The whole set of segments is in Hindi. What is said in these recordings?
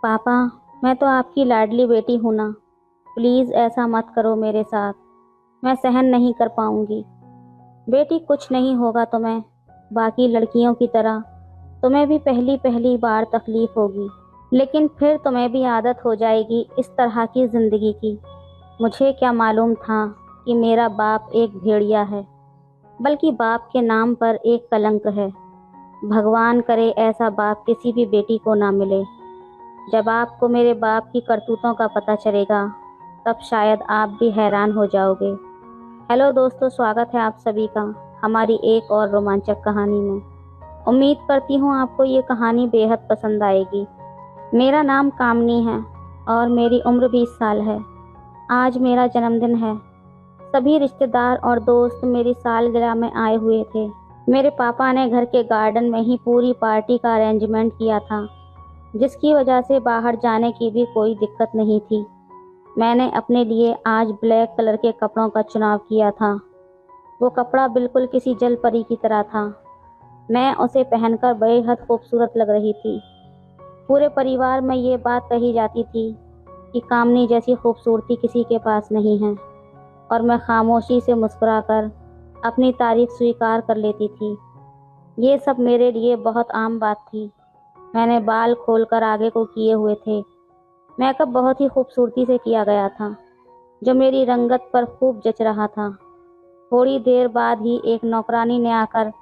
पापा, मैं तो आपकी लाडली बेटी हूं ना। प्लीज़ ऐसा मत करो मेरे साथ। मैं सहन नहीं कर पाऊंगी। बेटी कुछ नहीं होगा तुम्हें, बाकी लड़कियों की तरह तुम्हें भी पहली पहली बार तकलीफ होगी, लेकिन फिर तुम्हें भी आदत हो जाएगी इस तरह की ज़िंदगी की। मुझे क्या मालूम था कि मेरा बाप एक भेड़िया है, बल्कि बाप के नाम पर एक कलंक है। भगवान करे ऐसा बाप किसी भी बेटी को ना मिले। जब आपको मेरे बाप की करतूतों का पता चलेगा, तब शायद आप भी हैरान हो जाओगे। हेलो दोस्तों, स्वागत है आप सभी का हमारी एक और रोमांचक कहानी में। उम्मीद करती हूँ आपको ये कहानी बेहद पसंद आएगी। मेरा नाम कामनी है और मेरी उम्र 20 साल है। आज मेरा जन्मदिन है। सभी रिश्तेदार और दोस्त मेरी सालगिरह में आए हुए थे। मेरे पापा ने घर के गार्डन में ही पूरी पार्टी का अरेंजमेंट किया था, जिसकी वजह से बाहर जाने की भी कोई दिक्कत नहीं थी। मैंने अपने लिए आज ब्लैक कलर के कपड़ों का चुनाव किया था। वो कपड़ा बिल्कुल किसी जल परी की तरह था। मैं उसे पहनकर बेहद खूबसूरत लग रही थी। पूरे परिवार में ये बात कही जाती थी कि कामनी जैसी खूबसूरती किसी के पास नहीं है, और मैं खामोशी से मुस्कुराकर अपनी तारीफ स्वीकार कर लेती थी। ये सब मेरे लिए बहुत आम बात थी। मैंने बाल खोलकर आगे को किए हुए थे। मेकअप बहुत ही खूबसूरती से किया गया था, जो मेरी रंगत पर खूब जच रहा था। थोड़ी देर बाद ही एक नौकरानी ने आकर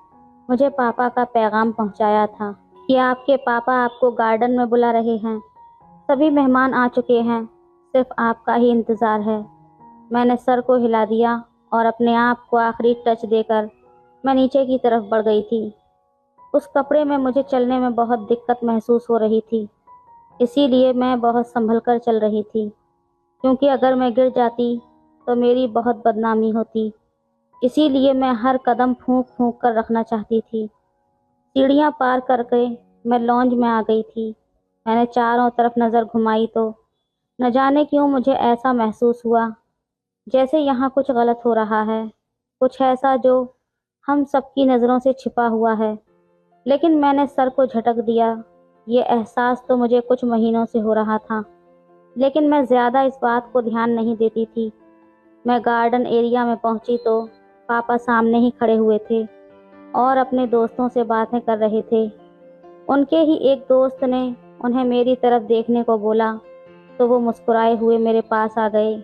मुझे पापा का पैगाम पहुंचाया था कि आपके पापा आपको गार्डन में बुला रहे हैं। सभी मेहमान आ चुके हैं, सिर्फ आपका ही इंतज़ार है। मैंने सर को हिला दिया और अपने आप को आखिरी टच देकर मैं नीचे की तरफ बढ़ गई थी। उस कपड़े में मुझे चलने में बहुत दिक्कत महसूस हो रही थी, इसीलिए मैं बहुत संभल कर चल रही थी, क्योंकि अगर मैं गिर जाती तो मेरी बहुत बदनामी होती। इसीलिए मैं हर कदम फूंक फूंक कर रखना चाहती थी। सीढ़ियां पार करके मैं लॉन्ज में आ गई थी। मैंने चारों तरफ नज़र घुमाई तो न जाने क्यों मुझे ऐसा महसूस हुआ जैसे यहाँ कुछ गलत हो रहा है, कुछ ऐसा जो हम सबकी नज़रों से छिपा हुआ है। लेकिन मैंने सर को झटक दिया। ये एहसास तो मुझे कुछ महीनों से हो रहा था, लेकिन मैं ज़्यादा इस बात को ध्यान नहीं देती थी। मैं गार्डन एरिया में पहुंची तो पापा सामने ही खड़े हुए थे और अपने दोस्तों से बातें कर रहे थे। उनके ही एक दोस्त ने उन्हें मेरी तरफ देखने को बोला तो वो मुस्कुराए हुए मेरे पास आ गए।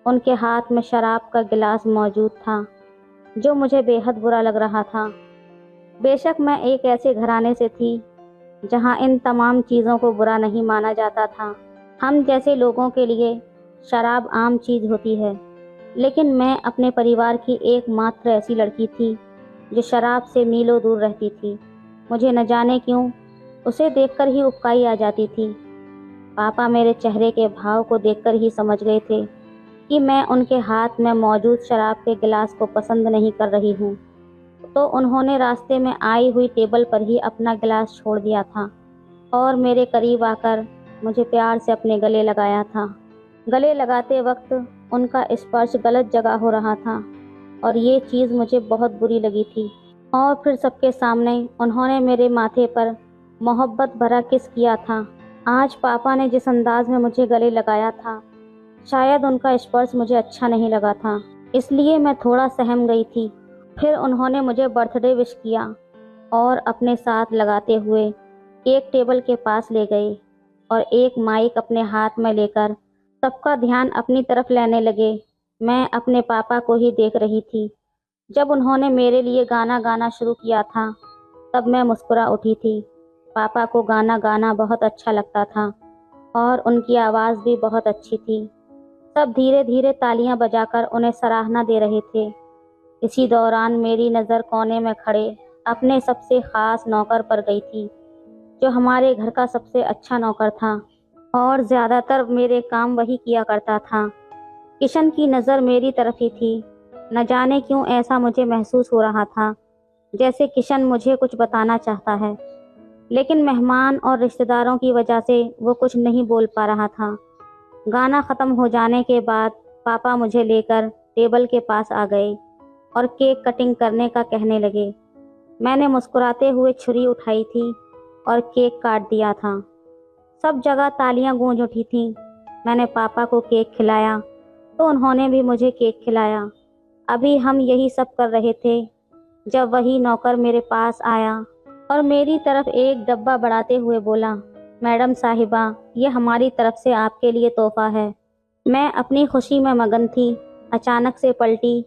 उनके हाथ में शराब का गिलास मौजूद था, जो मुझे बेहद बुरा लग रहा था। बेशक मैं एक ऐसे घराने से थी जहां इन तमाम चीज़ों को बुरा नहीं माना जाता था। हम जैसे लोगों के लिए शराब आम चीज़ होती है, लेकिन मैं अपने परिवार की एकमात्र ऐसी लड़की थी जो शराब से मीलों दूर रहती थी। मुझे न जाने क्यों उसे देखकर ही उबकाई आ जाती थी। पापा मेरे चेहरे के भाव को देखकर ही समझ गए थे कि मैं उनके हाथ में मौजूद शराब के गिलास को पसंद नहीं कर रही हूँ, तो उन्होंने रास्ते में आई हुई टेबल पर ही अपना गिलास छोड़ दिया था और मेरे करीब आकर मुझे प्यार से अपने गले लगाया था। गले लगाते वक्त उनका स्पर्श गलत जगह हो रहा था और ये चीज़ मुझे बहुत बुरी लगी थी। और फिर सबके सामने उन्होंने मेरे माथे पर मोहब्बत भरा किस किया था। आज पापा ने जिस अंदाज में मुझे गले लगाया था, शायद उनका स्पर्श मुझे अच्छा नहीं लगा था, इसलिए मैं थोड़ा सहम गई थी। फिर उन्होंने मुझे बर्थडे विश किया और अपने साथ लगाते हुए एक टेबल के पास ले गए और एक माइक अपने हाथ में लेकर सबका ध्यान अपनी तरफ लेने लगे। मैं अपने पापा को ही देख रही थी। जब उन्होंने मेरे लिए गाना गाना शुरू किया था, तब मैं मुस्कुरा उठी थी। पापा को गाना गाना बहुत अच्छा लगता था और उनकी आवाज़ भी बहुत अच्छी थी। सब धीरे धीरे तालियां बजाकर उन्हें सराहना दे रहे थे। इसी दौरान मेरी नज़र कोने में खड़े अपने सबसे ख़ास नौकर पर गई थी, जो हमारे घर का सबसे अच्छा नौकर था और ज़्यादातर मेरे काम वही किया करता था। किशन की नज़र मेरी तरफ ही थी। न जाने क्यों ऐसा मुझे महसूस हो रहा था जैसे किशन मुझे कुछ बताना चाहता है, लेकिन मेहमान और रिश्तेदारों की वजह से वो कुछ नहीं बोल पा रहा था। गाना ख़त्म हो जाने के बाद पापा मुझे लेकर टेबल के पास आ गए और केक कटिंग करने का कहने लगे। मैंने मुस्कुराते हुए छुरी उठाई थी और केक काट दिया था। सब जगह तालियां गूंज उठी थीं। मैंने पापा को केक खिलाया तो उन्होंने भी मुझे केक खिलाया। अभी हम यही सब कर रहे थे जब वही नौकर मेरे पास आया और मेरी तरफ एक डब्बा बढ़ाते हुए बोला, मैडम साहिबा, ये हमारी तरफ से आपके लिए तोहफा है। मैं अपनी खुशी में मगन थी। अचानक से पलटी।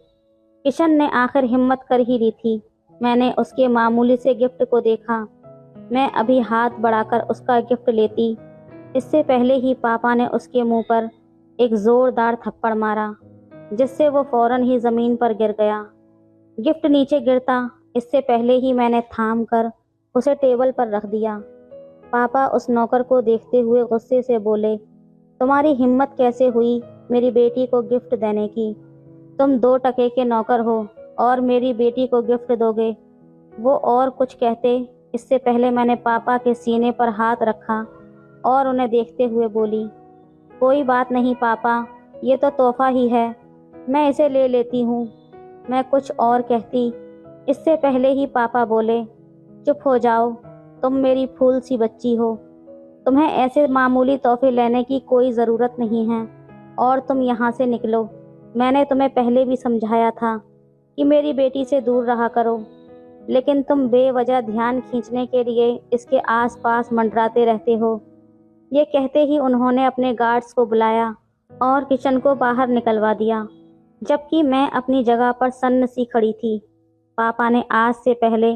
किशन ने आखिर हिम्मत कर ही ली थी। मैंने उसके मामूली से गिफ्ट को देखा। मैं अभी हाथ बढ़ाकर उसका गिफ्ट लेती, इससे पहले ही पापा ने उसके मुंह पर एक जोरदार थप्पड़ मारा, जिससे वो फौरन ही जमीन पर गिर गया। गिफ्ट नीचे गिरता इससे पहले ही मैंने थाम कर उसे टेबल पर रख दिया। पापा उस नौकर को देखते हुए गुस्से से बोले, तुम्हारी हिम्मत कैसे हुई मेरी बेटी को गिफ्ट देने की? तुम 2 टके के नौकर हो और मेरी बेटी को गिफ्ट दोगे? वो और कुछ कहते इससे पहले मैंने पापा के सीने पर हाथ रखा और उन्हें देखते हुए बोली, कोई बात नहीं पापा, ये तो तोहफा ही है, मैं इसे ले लेती हूँ। मैं कुछ और कहती इससे पहले ही पापा बोले, चुप हो जाओ, तुम मेरी फूल सी बच्ची हो। तुम्हें ऐसे मामूली तोहफे लेने की कोई ज़रूरत नहीं है और तुम यहाँ से निकलो। मैंने तुम्हें पहले भी समझाया था कि मेरी बेटी से दूर रहा करो, लेकिन तुम बेवजह ध्यान खींचने के लिए इसके आसपास मंडराते रहते हो। ये कहते ही उन्होंने अपने गार्ड्स को बुलाया और किशन को बाहर निकलवा दिया, जबकि मैं अपनी जगह पर सन्न सी खड़ी थी। पापा ने आज से पहले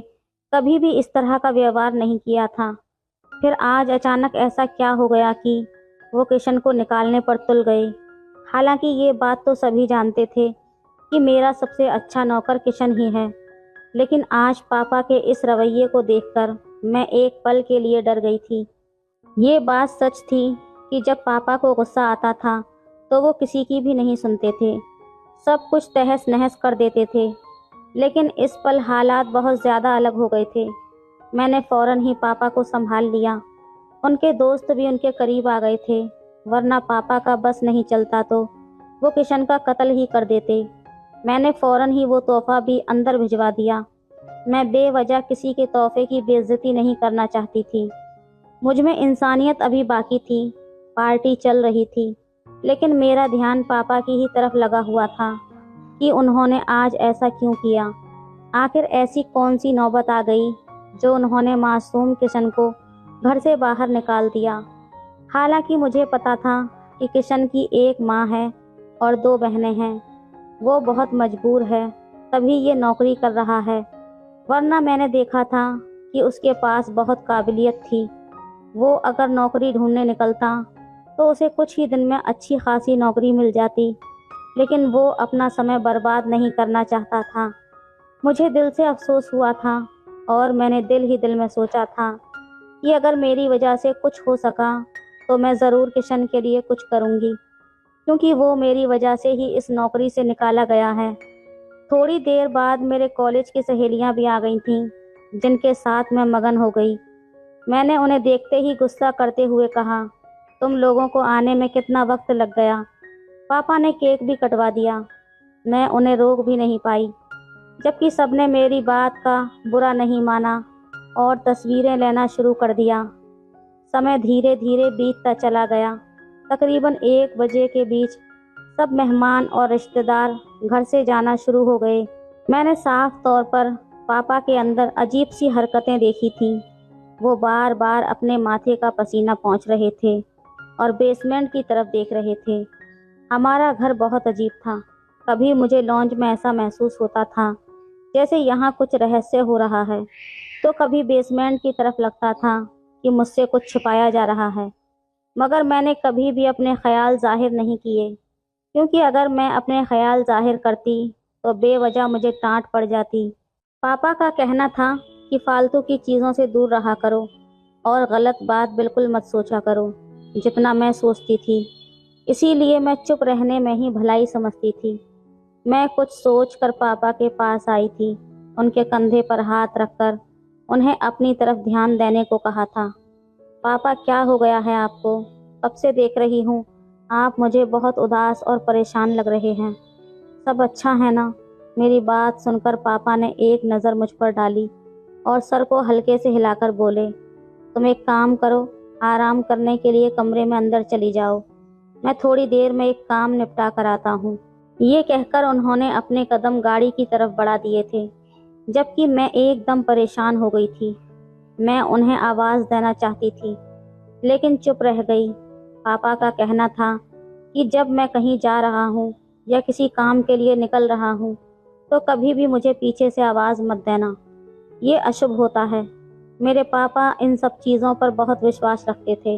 कभी भी इस तरह का व्यवहार नहीं किया था। फिर आज अचानक ऐसा क्या हो गया कि वो किशन को निकालने पर तुल गए। हालांकि ये बात तो सभी जानते थे कि मेरा सबसे अच्छा नौकर किशन ही है, लेकिन आज पापा के इस रवैये को देखकर मैं एक पल के लिए डर गई थी। ये बात सच थी कि जब पापा को गुस्सा आता था तो वो किसी की भी नहीं सुनते थे, सब कुछ तहस नहस कर देते थे। लेकिन इस पल हालात बहुत ज़्यादा अलग हो गए थे। मैंने फ़ौरन ही पापा को संभाल लिया। उनके दोस्त भी उनके करीब आ गए थे, वरना पापा का बस नहीं चलता तो वो किशन का कत्ल ही कर देते। मैंने फ़ौरन ही वो तोहफा भी अंदर भिजवा दिया। मैं बेवजह किसी के तोहफे की बेइज्जती नहीं करना चाहती थी। मुझ में इंसानियत अभी बाकी थी। पार्टी चल रही थी, लेकिन मेरा ध्यान पापा की ही तरफ लगा हुआ था कि उन्होंने आज ऐसा क्यों किया। आखिर ऐसी कौन सी नौबत आ गई जो उन्होंने मासूम किशन को घर से बाहर निकाल दिया। हालांकि मुझे पता था कि किशन की एक माँ है और 2 बहनें हैं। वो बहुत मजबूर है, तभी ये नौकरी कर रहा है, वरना मैंने देखा था कि उसके पास बहुत काबिलियत थी। वो अगर नौकरी ढूंढने निकलता तो उसे कुछ ही दिन में अच्छी खासी नौकरी मिल जाती, लेकिन वो अपना समय बर्बाद नहीं करना चाहता था। मुझे दिल से अफसोस हुआ था और मैंने दिल ही दिल में सोचा था कि अगर मेरी वजह से कुछ हो सका तो मैं ज़रूर किशन के लिए कुछ करूँगी, क्योंकि वो मेरी वजह से ही इस नौकरी से निकाला गया है। थोड़ी देर बाद मेरे कॉलेज की सहेलियां भी आ गई थीं, जिनके साथ मैं मगन हो गई। मैंने उन्हें देखते ही गुस्सा करते हुए कहा, तुम लोगों को आने में कितना वक्त लग गया? पापा ने केक भी कटवा दिया। मैं उन्हें रोक भी नहीं पाई, जबकि सबने मेरी बात का बुरा नहीं माना और तस्वीरें लेना शुरू कर दिया। समय धीरे धीरे बीतता चला गया। तकरीबन 1 बजे के बीच सब मेहमान और रिश्तेदार घर से जाना शुरू हो गए। मैंने साफ तौर पर पापा के अंदर अजीब सी हरकतें देखी थी। वो बार बार अपने माथे का पसीना पोंछ रहे थे और बेसमेंट की तरफ देख रहे थे। हमारा घर बहुत अजीब था। कभी मुझे लॉन्ज में ऐसा महसूस होता था जैसे यहाँ कुछ रहस्य हो रहा है, तो कभी बेसमेंट की तरफ लगता था कि मुझसे कुछ छुपाया जा रहा है। मगर मैंने कभी भी अपने ख्याल जाहिर नहीं किए, क्योंकि अगर मैं अपने ख्याल जाहिर करती तो बेवजह मुझे डांट पड़ जाती। पापा का कहना था कि फालतू की चीज़ों से दूर रहा करो और गलत बात बिल्कुल मत सोचा करो, जितना मैं सोचती थी। इसीलिए मैं चुप रहने में ही भलाई समझती थी। मैं कुछ सोच कर पापा के पास आई थी। उनके कंधे पर हाथ रखकर उन्हें अपनी तरफ ध्यान देने को कहा था। पापा, क्या हो गया है आपको? कब से देख रही हूँ आप मुझे बहुत उदास और परेशान लग रहे हैं। सब अच्छा है ना? मेरी बात सुनकर पापा ने एक नज़र मुझ पर डाली और सर को हल्के से हिलाकर बोले, तुम एक काम करो, आराम करने के लिए कमरे में अंदर चली जाओ, मैं थोड़ी देर में एक काम निपटा कर आता हूँ। ये कहकर उन्होंने अपने कदम गाड़ी की तरफ बढ़ा दिए थे, जबकि मैं एकदम परेशान हो गई थी। मैं उन्हें आवाज़ देना चाहती थी, लेकिन चुप रह गई। पापा का कहना था कि जब मैं कहीं जा रहा हूँ या किसी काम के लिए निकल रहा हूँ तो कभी भी मुझे पीछे से आवाज़ मत देना, ये अशुभ होता है। मेरे पापा इन सब चीज़ों पर बहुत विश्वास रखते थे,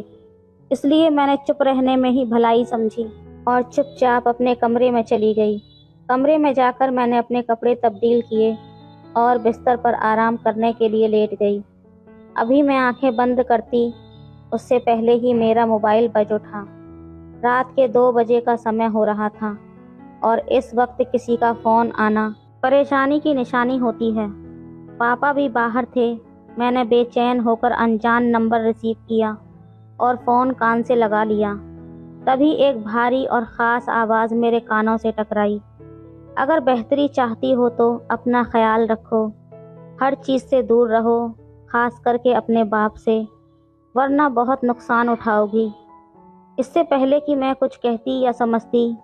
इसलिए मैंने चुप रहने में ही भलाई समझी और चुपचाप अपने कमरे में चली गई। कमरे में जाकर मैंने अपने कपड़े तब्दील किए और बिस्तर पर आराम करने के लिए लेट गई। अभी मैं आंखें बंद करती उससे पहले ही मेरा मोबाइल बज उठा। रात के 2 बजे का समय हो रहा था और इस वक्त किसी का फ़ोन आना परेशानी की निशानी होती है। पापा भी बाहर थे। मैंने बेचैन होकर अनजान नंबर रिसीव किया और फ़ोन कान से लगा लिया। तभी एक भारी और ख़ास आवाज़ मेरे कानों से टकराई। अगर बेहतरी चाहती हो तो अपना ख्याल रखो, हर चीज़ से दूर रहो, खास करके अपने बाप से, वरना बहुत नुकसान उठाओगी। इससे पहले कि मैं कुछ कहती या समझती,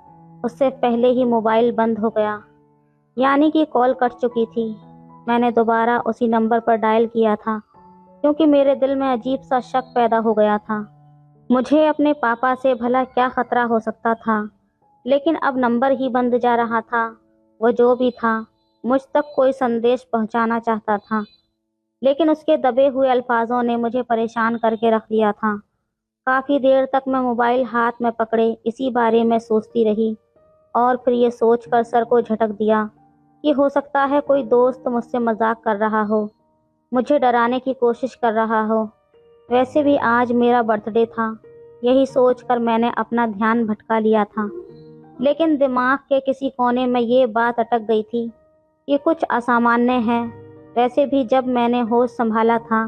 उससे पहले ही मोबाइल बंद हो गया, यानी कि कॉल कट चुकी थी। मैंने दोबारा उसी नंबर पर डायल किया था, क्योंकि मेरे दिल में अजीब सा शक पैदा हो गया था। मुझे अपने पापा से भला क्या खतरा हो सकता था, लेकिन अब नंबर ही बंद जा रहा था। वो जो भी था, मुझ तक कोई संदेश पहुंचाना चाहता था, लेकिन उसके दबे हुए अल्फाजों ने मुझे परेशान करके रख दिया था। काफ़ी देर तक मैं मोबाइल हाथ में पकड़े इसी बारे में सोचती रही और फिर ये सोचकर सर को झटक दिया कि हो सकता है कोई दोस्त मुझसे मजाक कर रहा हो, मुझे डराने की कोशिश कर रहा हो। वैसे भी आज मेरा बर्थडे था, यही सोचकर मैंने अपना ध्यान भटका लिया था। लेकिन दिमाग के किसी कोने में ये बात अटक गई थी कि कुछ असामान्य है। वैसे भी जब मैंने होश संभाला था,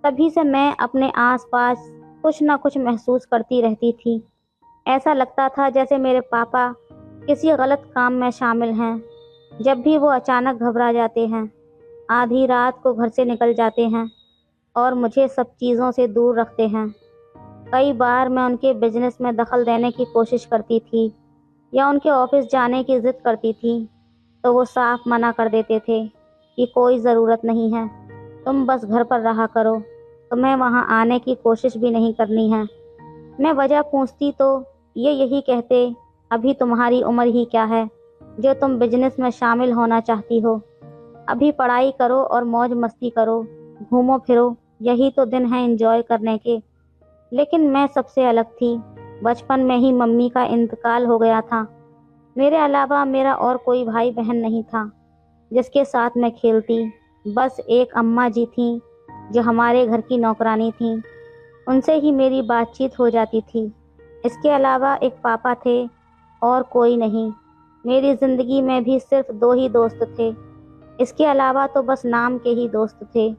तभी से मैं अपने आसपास कुछ न कुछ महसूस करती रहती थी। ऐसा लगता था जैसे मेरे पापा किसी गलत काम में शामिल हैं। जब भी वो अचानक घबरा जाते हैं, आधी रात को घर से निकल जाते हैं और मुझे सब चीज़ों से दूर रखते हैं। कई बार मैं उनके बिजनेस में दखल देने की कोशिश करती थी या उनके ऑफिस जाने की ज़िद करती थी, तो वो साफ मना कर देते थे कि कोई ज़रूरत नहीं है, तुम बस घर पर रहा करो, तुम्हें वहाँ आने की कोशिश भी नहीं करनी है। मैं वजह पूछती तो ये यही कहते, अभी तुम्हारी उम्र ही क्या है जो तुम बिजनेस में शामिल होना चाहती हो। अभी पढ़ाई करो और मौज मस्ती करो, घूमो फिरो, यही तो दिन है एंजॉय करने के। लेकिन मैं सबसे अलग थी। बचपन में ही मम्मी का इंतकाल हो गया था। मेरे अलावा मेरा और कोई भाई बहन नहीं था जिसके साथ मैं खेलती। बस एक अम्मा जी थीं जो हमारे घर की नौकरानी थीं, उनसे ही मेरी बातचीत हो जाती थी। इसके अलावा एक पापा थे और कोई नहीं। मेरी ज़िंदगी में भी सिर्फ 2 ही दोस्त थे। इसके अलावा तो बस नाम के ही दोस्त थे,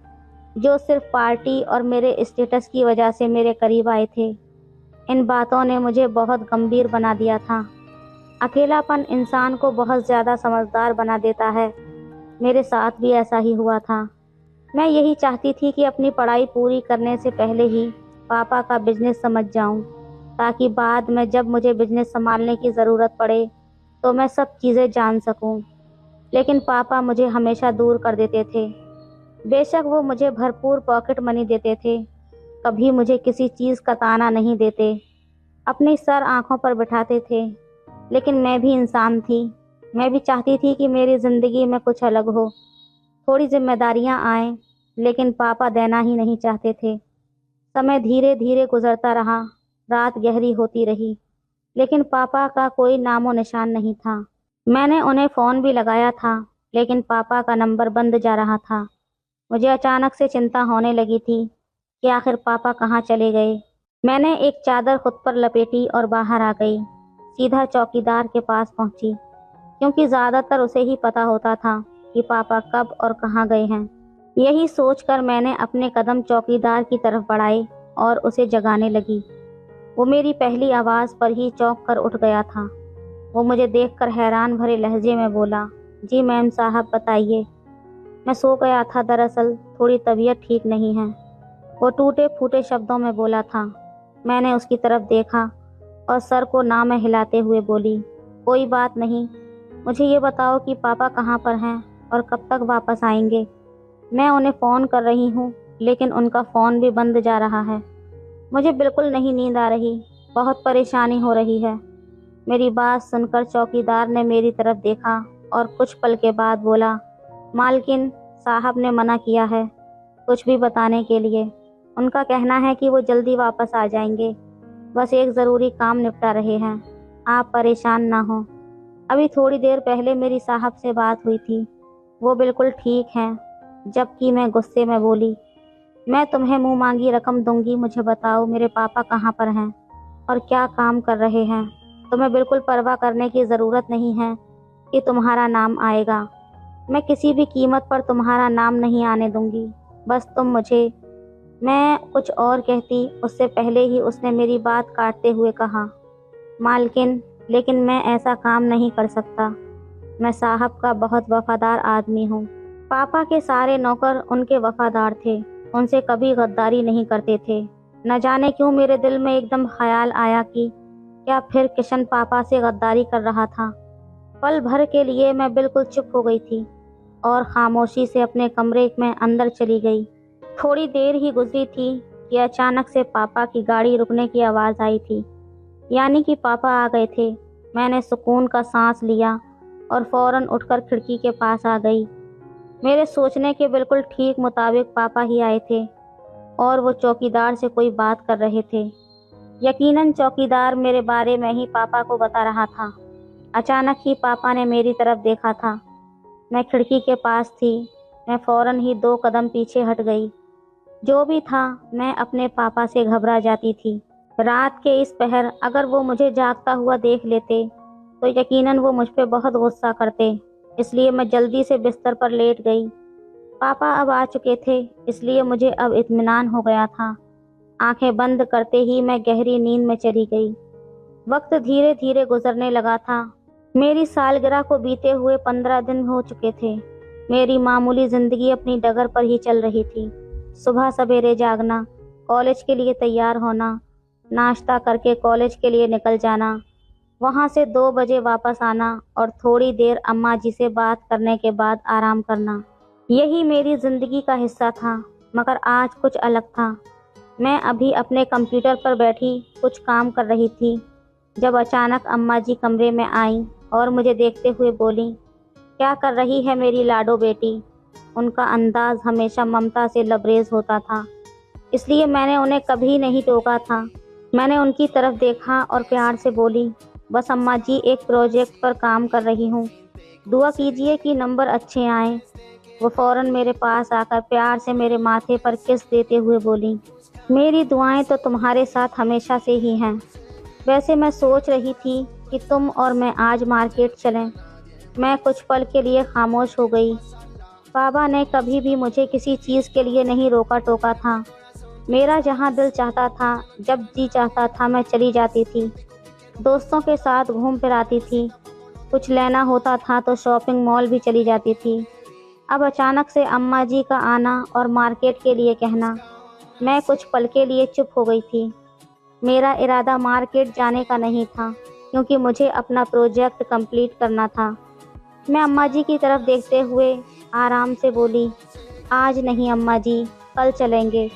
जो सिर्फ पार्टी और मेरे स्टेटस की वजह से मेरे करीब आए थे। इन बातों ने मुझे बहुत गंभीर बना दिया था। अकेलापन इंसान को बहुत ज़्यादा समझदार बना देता है। मेरे साथ भी ऐसा ही हुआ था। मैं यही चाहती थी कि अपनी पढ़ाई पूरी करने से पहले ही पापा का बिजनेस समझ जाऊं, ताकि बाद में जब मुझे बिजनेस संभालने की ज़रूरत पड़े तो मैं सब चीज़ें जान सकूं। लेकिन पापा मुझे हमेशा दूर कर देते थे। बेशक वो मुझे भरपूर पॉकेट मनी देते थे, कभी मुझे किसी चीज़ का ताना नहीं देते, अपनी सर आंखों पर बिठाते थे। लेकिन मैं भी इंसान थी। मैं भी चाहती थी कि मेरी ज़िंदगी में कुछ अलग हो, थोड़ी जिम्मेदारियां आएं, लेकिन पापा देना ही नहीं चाहते थे। समय धीरे धीरे गुजरता रहा, रात गहरी होती रही, लेकिन पापा का कोई नामो निशान नहीं था। मैंने उन्हें फ़ोन भी लगाया था, लेकिन पापा का नंबर बंद जा रहा था। मुझे अचानक से चिंता होने लगी थी कि आखिर पापा कहाँ चले गए। मैंने एक चादर खुद पर लपेटी और बाहर आ गई। सीधा चौकीदार के पास पहुंची, क्योंकि ज़्यादातर उसे ही पता होता था कि पापा कब और कहाँ गए हैं। यही सोचकर मैंने अपने कदम चौकीदार की तरफ बढ़ाए और उसे जगाने लगी। वो मेरी पहली आवाज़ पर ही चौंक कर उठ गया था। वो मुझे देखकर हैरान भरे लहजे में बोला, जी मैम साहब बताइए। मैं सो गया था, दरअसल थोड़ी तबीयत ठीक नहीं है। वो टूटे फूटे शब्दों में बोला था। मैंने उसकी तरफ देखा और सर को ना में हिलाते हुए बोली, कोई बात नहीं, मुझे ये बताओ कि पापा कहाँ पर हैं और कब तक वापस आएंगे। मैं उन्हें फ़ोन कर रही हूँ लेकिन उनका फ़ोन भी बंद जा रहा है। मुझे बिल्कुल नहीं नींद आ रही, बहुत परेशानी हो रही है। मेरी बात सुनकर चौकीदार ने मेरी तरफ देखा और कुछ पल के बाद बोला, मालकिन साहब ने मना किया है कुछ भी बताने के लिए। उनका कहना है कि वो जल्दी वापस आ जाएंगे, बस एक ज़रूरी काम निपटा रहे हैं। आप परेशान ना हो। अभी थोड़ी देर पहले मेरी साहब से बात हुई थी, वो बिल्कुल ठीक हैं। जबकि मैं गुस्से में बोली, मैं तुम्हें मुँह मांगी रकम दूंगी, मुझे बताओ मेरे पापा कहाँ पर हैं और क्या काम कर रहे हैं। तुम्हें बिल्कुल परवाह करने की ज़रूरत नहीं है कि तुम्हारा नाम आएगा। मैं किसी भी कीमत पर तुम्हारा नाम नहीं आने दूंगी, बस तुम मुझे। मैं कुछ और कहती उससे पहले ही उसने मेरी बात काटते हुए कहा, मालकिन लेकिन मैं ऐसा काम नहीं कर सकता। मैं साहब का बहुत वफादार आदमी हूँ। पापा के सारे नौकर उनके वफादार थे, उनसे कभी गद्दारी नहीं करते थे। न जाने क्यों मेरे दिल में एकदम ख्याल आया कि क्या फिर किशन पापा से गद्दारी कर रहा था। पल भर के लिए मैं बिल्कुल चुप हो गई थी और खामोशी से अपने कमरे में अंदर चली गई। थोड़ी देर ही गुजरी थी कि अचानक से पापा की गाड़ी रुकने की आवाज़ आई थी, यानी कि पापा आ गए थे। मैंने सुकून का सांस लिया और फौरन उठकर खिड़की के पास आ गई। मेरे सोचने के बिल्कुल ठीक मुताबिक पापा ही आए थे और वो चौकीदार से कोई बात कर रहे थे। यकीनन चौकीदार मेरे बारे में ही पापा को बता रहा था। अचानक ही पापा ने मेरी तरफ देखा था। मैं खिड़की के पास थी। मैं फौरन ही 2 कदम पीछे हट गई। जो भी था, मैं अपने पापा से घबरा जाती थी। रात के इस पहर अगर वो मुझे जागता हुआ देख लेते तो यकीनन वो मुझ पे बहुत गुस्सा करते, इसलिए मैं जल्दी से बिस्तर पर लेट गई। पापा अब आ चुके थे, इसलिए मुझे अब इत्मीनान हो गया था। आंखें बंद करते ही मैं गहरी नींद में चली गई। वक्त धीरे धीरे गुजरने लगा था। मेरी सालगिरह को बीते हुए 15 दिन हो चुके थे। मेरी मामूली ज़िंदगी अपनी डगर पर ही चल रही थी। सुबह सवेरे जागना, कॉलेज के लिए तैयार होना, नाश्ता करके कॉलेज के लिए निकल जाना, वहाँ से 2 बजे वापस आना और थोड़ी देर अम्मा जी से बात करने के बाद आराम करना। यही मेरी ज़िंदगी का हिस्सा था। मगर आज कुछ अलग था। मैं अभी अपने कंप्यूटर पर बैठी कुछ काम कर रही थी जब अचानक अम्मा जी कमरे में आईं और मुझे देखते हुए बोली, क्या कर रही है मेरी लाडो बेटी। उनका अंदाज हमेशा ममता से लबरेज होता था, इसलिए मैंने उन्हें कभी नहीं टोका था। मैंने उनकी तरफ देखा और प्यार से बोली, बस अम्मा जी एक प्रोजेक्ट पर काम कर रही हूँ, दुआ कीजिए कि नंबर अच्छे आएँ। वो फ़ौरन मेरे पास आकर प्यार से मेरे माथे पर किस देते हुए बोली, मेरी दुआएं तो तुम्हारे साथ हमेशा से ही हैं। वैसे मैं सोच रही थी कि तुम और मैं आज मार्केट चलें। मैं कुछ पल के लिए खामोश हो गई। बाबा ने कभी भी मुझे किसी चीज़ के लिए नहीं रोका टोका था। मेरा जहाँ दिल चाहता था, जब जी चाहता था, मैं चली जाती थी। दोस्तों के साथ घूम फिर आती थी। कुछ लेना होता था तो शॉपिंग मॉल भी चली जाती थी। अब अचानक से अम्मा जी का आना और मार्केट के लिए कहना, मैं कुछ पल के लिए चुप हो गई थी। मेरा इरादा मार्केट जाने का नहीं था, क्योंकि मुझे अपना प्रोजेक्ट कंप्लीट करना था। मैं अम्मा जी की तरफ देखते हुए आराम से बोली, आज नहीं अम्मा जी, कल चलेंगे।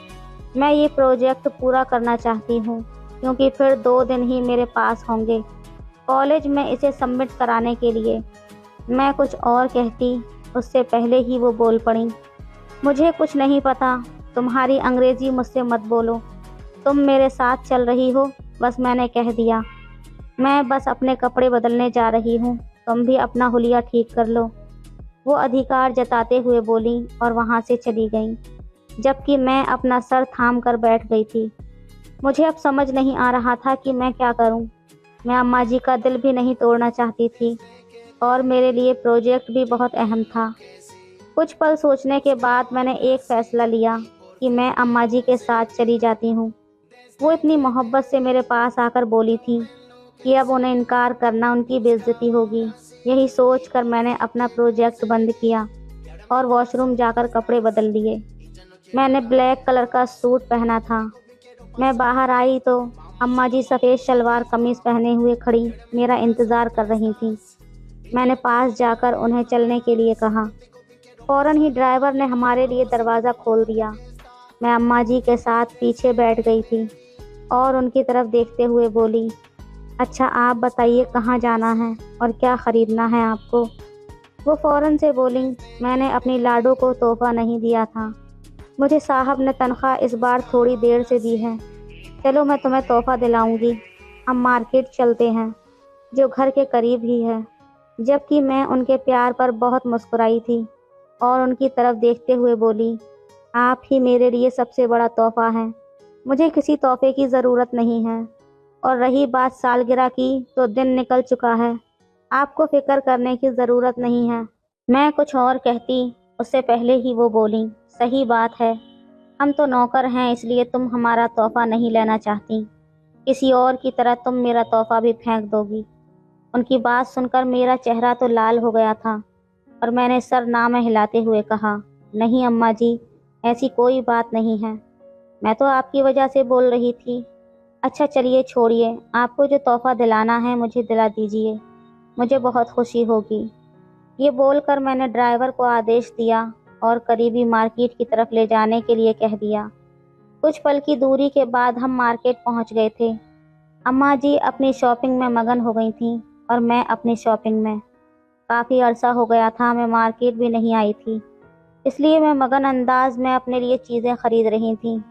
मैं ये प्रोजेक्ट पूरा करना चाहती हूँ, क्योंकि फिर 2 दिन ही मेरे पास होंगे कॉलेज में इसे सबमिट कराने के लिए। मैं कुछ और कहती उससे पहले ही वो बोल पड़ी, मुझे कुछ नहीं पता, तुम्हारी अंग्रेज़ी मुझसे मत बोलो, तुम मेरे साथ चल रही हो, बस मैंने कह दिया। मैं बस अपने कपड़े बदलने जा रही हूँ, तुम भी अपना हुलिया ठीक कर लो। वो अधिकार जताते हुए बोली और वहाँ से चली गई, जबकि मैं अपना सर थाम कर बैठ गई थी। मुझे अब समझ नहीं आ रहा था कि मैं क्या करूँ। मैं अम्मा जी का दिल भी नहीं तोड़ना चाहती थी और मेरे लिए प्रोजेक्ट भी बहुत अहम था। कुछ पल सोचने के बाद मैंने एक फ़ैसला लिया कि मैं अम्मा जी के साथ चली जाती हूँ। वो इतनी मोहब्बत से मेरे पास आकर बोली थी कि अब उन्हें इनकार करना उनकी बेइज्जती होगी। यही सोचकर मैंने अपना प्रोजेक्ट बंद किया और वॉशरूम जाकर कपड़े बदल लिए। मैंने ब्लैक कलर का सूट पहना था। मैं बाहर आई तो अम्मा जी सफ़ेद शलवार कमीज़ पहने हुए खड़ी मेरा इंतज़ार कर रही थीं। मैंने पास जाकर उन्हें चलने के लिए कहा। फ़ौरन ही ड्राइवर ने हमारे लिए दरवाज़ा खोल दिया। मैं अम्मा जी के साथ पीछे बैठ गई थी और उनकी तरफ देखते हुए बोली, अच्छा आप बताइए कहाँ जाना है और क्या ख़रीदना है आपको। वो फ़ौरन से बोली, मैंने अपनी लाडो को तोहफ़ा नहीं दिया था। मुझे साहब ने तनख्वाह इस बार थोड़ी देर से दी है। चलो मैं तुम्हें तोहफ़ा दिलाऊंगी। हम मार्केट चलते हैं, जो घर के करीब ही है। जबकि मैं उनके प्यार पर बहुत मुस्कुराई थी और उनकी तरफ देखते हुए बोली, आप ही मेरे लिए सबसे बड़ा तोहफ़ा हैं। मुझे किसी तोहफ़े की ज़रूरत नहीं है। और रही बात सालगिरह की, तो दिन निकल चुका है। आपको फ़िक्र करने की ज़रूरत नहीं है। मैं कुछ और कहती उससे पहले ही वो बोली, सही बात है, हम तो नौकर हैं, इसलिए तुम हमारा तोहफ़ा नहीं लेना चाहती। किसी और की तरह तुम मेरा तोहफ़ा भी फेंक दोगी। उनकी बात सुनकर मेरा चेहरा तो लाल हो गया था और मैंने सर ना में हिलाते हुए कहा, नहीं अम्मा जी, ऐसी कोई बात नहीं है। मैं तो आपकी वजह से बोल रही थी। अच्छा चलिए छोड़िए, आपको जो तोहफ़ा दिलाना है मुझे दिला दीजिए, मुझे बहुत खुशी होगी। ये बोलकर मैंने ड्राइवर को आदेश दिया और करीबी मार्केट की तरफ ले जाने के लिए कह दिया। कुछ पल की दूरी के बाद हम मार्केट पहुंच गए थे। अम्मा जी अपनी शॉपिंग में मगन हो गई थीं और मैं अपनी शॉपिंग में। काफ़ी अरसा हो गया था मैं मार्केट भी नहीं आई थी, इसलिए मैं मगन अंदाज में अपने लिए चीज़ें खरीद रही थी।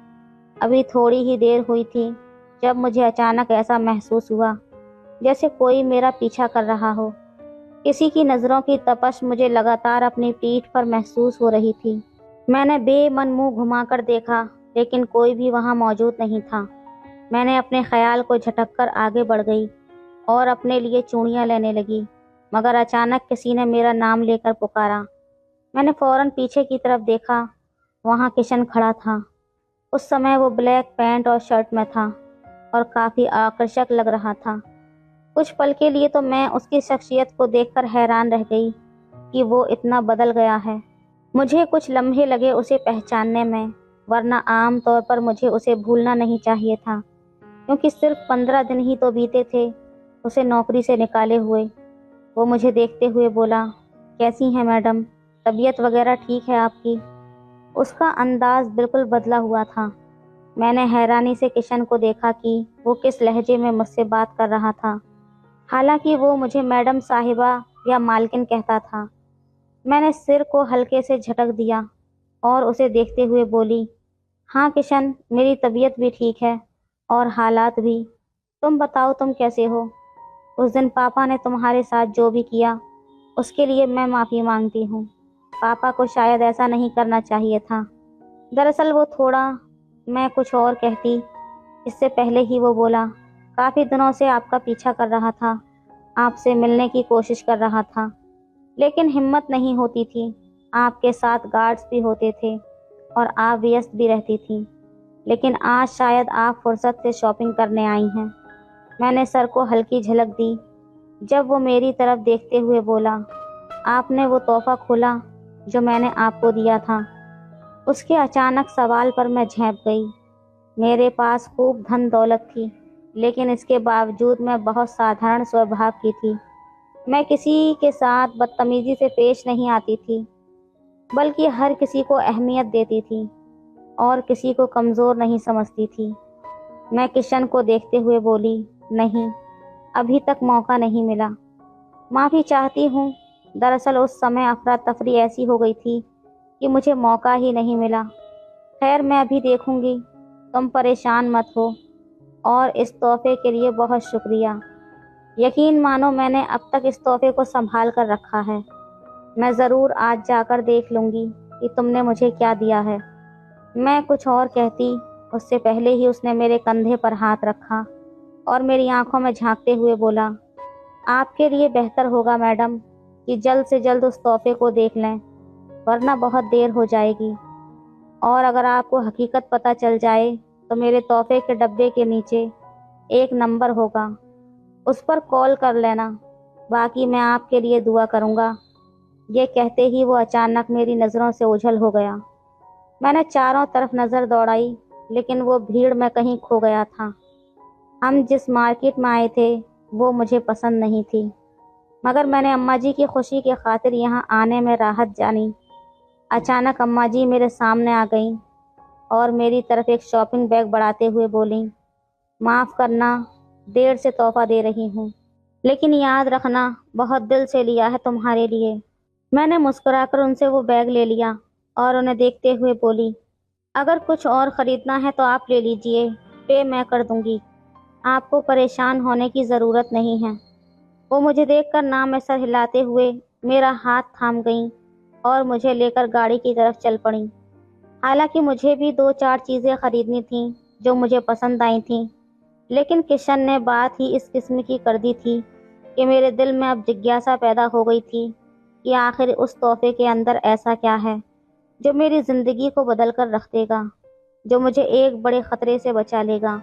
अभी थोड़ी ही देर हुई थी जब मुझे अचानक ऐसा महसूस हुआ जैसे कोई मेरा पीछा कर रहा हो। किसी की नज़रों की तपश मुझे लगातार अपनी पीठ पर महसूस हो रही थी। मैंने बेमन मुंह घुमाकर देखा, लेकिन कोई भी वहां मौजूद नहीं था। मैंने अपने ख्याल को झटककर आगे बढ़ गई और अपने लिए चूड़ियां लेने लगी, मगर अचानक किसी ने मेरा नाम लेकर पुकारा। मैंने फौरन पीछे की तरफ देखा, वहां किशन खड़ा था। उस समय वो ब्लैक पैंट और शर्ट में था और काफ़ी आकर्षक लग रहा था। कुछ पल के लिए तो मैं उसकी शख्सियत को देखकर हैरान रह गई कि वो इतना बदल गया है। मुझे कुछ लम्हे लगे उसे पहचानने में, वरना आम तौर पर मुझे उसे भूलना नहीं चाहिए था, क्योंकि सिर्फ 15 दिन ही तो बीते थे उसे नौकरी से निकाले हुए। वो मुझे देखते हुए बोला, कैसी हैं मैडम, तबीयत वगैरह ठीक है आपकी? उसका अंदाज बिल्कुल बदला हुआ था। मैंने हैरानी से किशन को देखा कि वो किस लहजे में मुझसे बात कर रहा था। हालांकि वो मुझे मैडम साहिबा या मालकिन कहता था। मैंने सिर को हल्के से झटक दिया और उसे देखते हुए बोली, हाँ किशन, मेरी तबीयत भी ठीक है और हालात भी। तुम बताओ तुम कैसे हो? उस दिन पापा ने तुम्हारे साथ जो भी किया उसके लिए मैं माफ़ी मांगती हूँ। पापा को शायद ऐसा नहीं करना चाहिए था। दरअसल वो थोड़ा, मैं कुछ और कहती इससे पहले ही वो बोला, काफ़ी दिनों से आपका पीछा कर रहा था, आपसे मिलने की कोशिश कर रहा था, लेकिन हिम्मत नहीं होती थी। आपके साथ गार्ड्स भी होते थे और आप व्यस्त भी रहती थी, लेकिन आज शायद आप फुर्सत से शॉपिंग करने आई हैं। मैंने सर को हल्की झलक दी जब वो मेरी तरफ देखते हुए बोला, आपने वो तोहफ़ा खोला जो मैंने आपको दिया था? उसके अचानक सवाल पर मैं झेंप गई। मेरे पास खूब धन दौलत थी, लेकिन इसके बावजूद मैं बहुत साधारण स्वभाव की थी। मैं किसी के साथ बदतमीजी से पेश नहीं आती थी, बल्कि हर किसी को अहमियत देती थी और किसी को कमज़ोर नहीं समझती थी। मैं किशन को देखते हुए बोली, नहीं, अभी तक मौका नहीं मिला। माफ़ी चाहती हूँ, दरअसल उस समय अफरा तफरी ऐसी हो गई थी कि मुझे मौका ही नहीं मिला। खैर मैं अभी देखूंगी, तुम परेशान मत हो, और इस तोहफे के लिए बहुत शुक्रिया। यकीन मानो मैंने अब तक इस तोहफे को संभाल कर रखा है। मैं ज़रूर आज जाकर देख लूँगी कि तुमने मुझे क्या दिया है। मैं कुछ और कहती उससे पहले ही उसने मेरे कंधे पर हाथ रखा और मेरी आंखों में झांकते हुए बोला, आपके लिए बेहतर होगा मैडम कि जल्द से जल्द उस तोहफे को देख लें, वरना बहुत देर हो जाएगी। और अगर आपको हकीकत पता चल जाए तो मेरे तोहफे के डब्बे के नीचे एक नंबर होगा, उस पर कॉल कर लेना। बाकी मैं आपके लिए दुआ करूँगा। ये कहते ही वो अचानक मेरी नज़रों से ओझल हो गया। मैंने चारों तरफ नज़र दौड़ाई, लेकिन वो भीड़ में कहीं खो गया था। हम जिस मार्केट में आए थे वो मुझे पसंद नहीं थी, मगर मैंने अम्मा जी की खुशी की खातिर यहाँ आने में राहत जानी। अचानक अम्मा जी मेरे सामने आ गईं और मेरी तरफ एक शॉपिंग बैग बढ़ाते हुए बोलीं, माफ़ करना, देर से तोहफा दे रही हूँ, लेकिन याद रखना बहुत दिल से लिया है तुम्हारे लिए। मैंने मुस्कुराकर उनसे वो बैग ले लिया और उन्हें देखते हुए बोली, अगर कुछ और ख़रीदना है तो आप ले लीजिए, पे मैं कर दूंगी, आपको परेशान होने की ज़रूरत नहीं है। वो मुझे देखकर ना में सर हिलाते हुए मेरा हाथ थाम गईं और मुझे लेकर गाड़ी की तरफ चल पड़ीं। हालांकि मुझे भी दो चार चीज़ें खरीदनी थीं जो मुझे पसंद आई थीं, लेकिन किशन ने बात ही इस किस्म की कर दी थी कि मेरे दिल में अब जिज्ञासा पैदा हो गई थी कि आखिर उस तोहफे के अंदर ऐसा क्या है जो मेरी ज़िंदगी को बदल कर रख देगा, जो मुझे एक बड़े ख़तरे से बचा लेगा।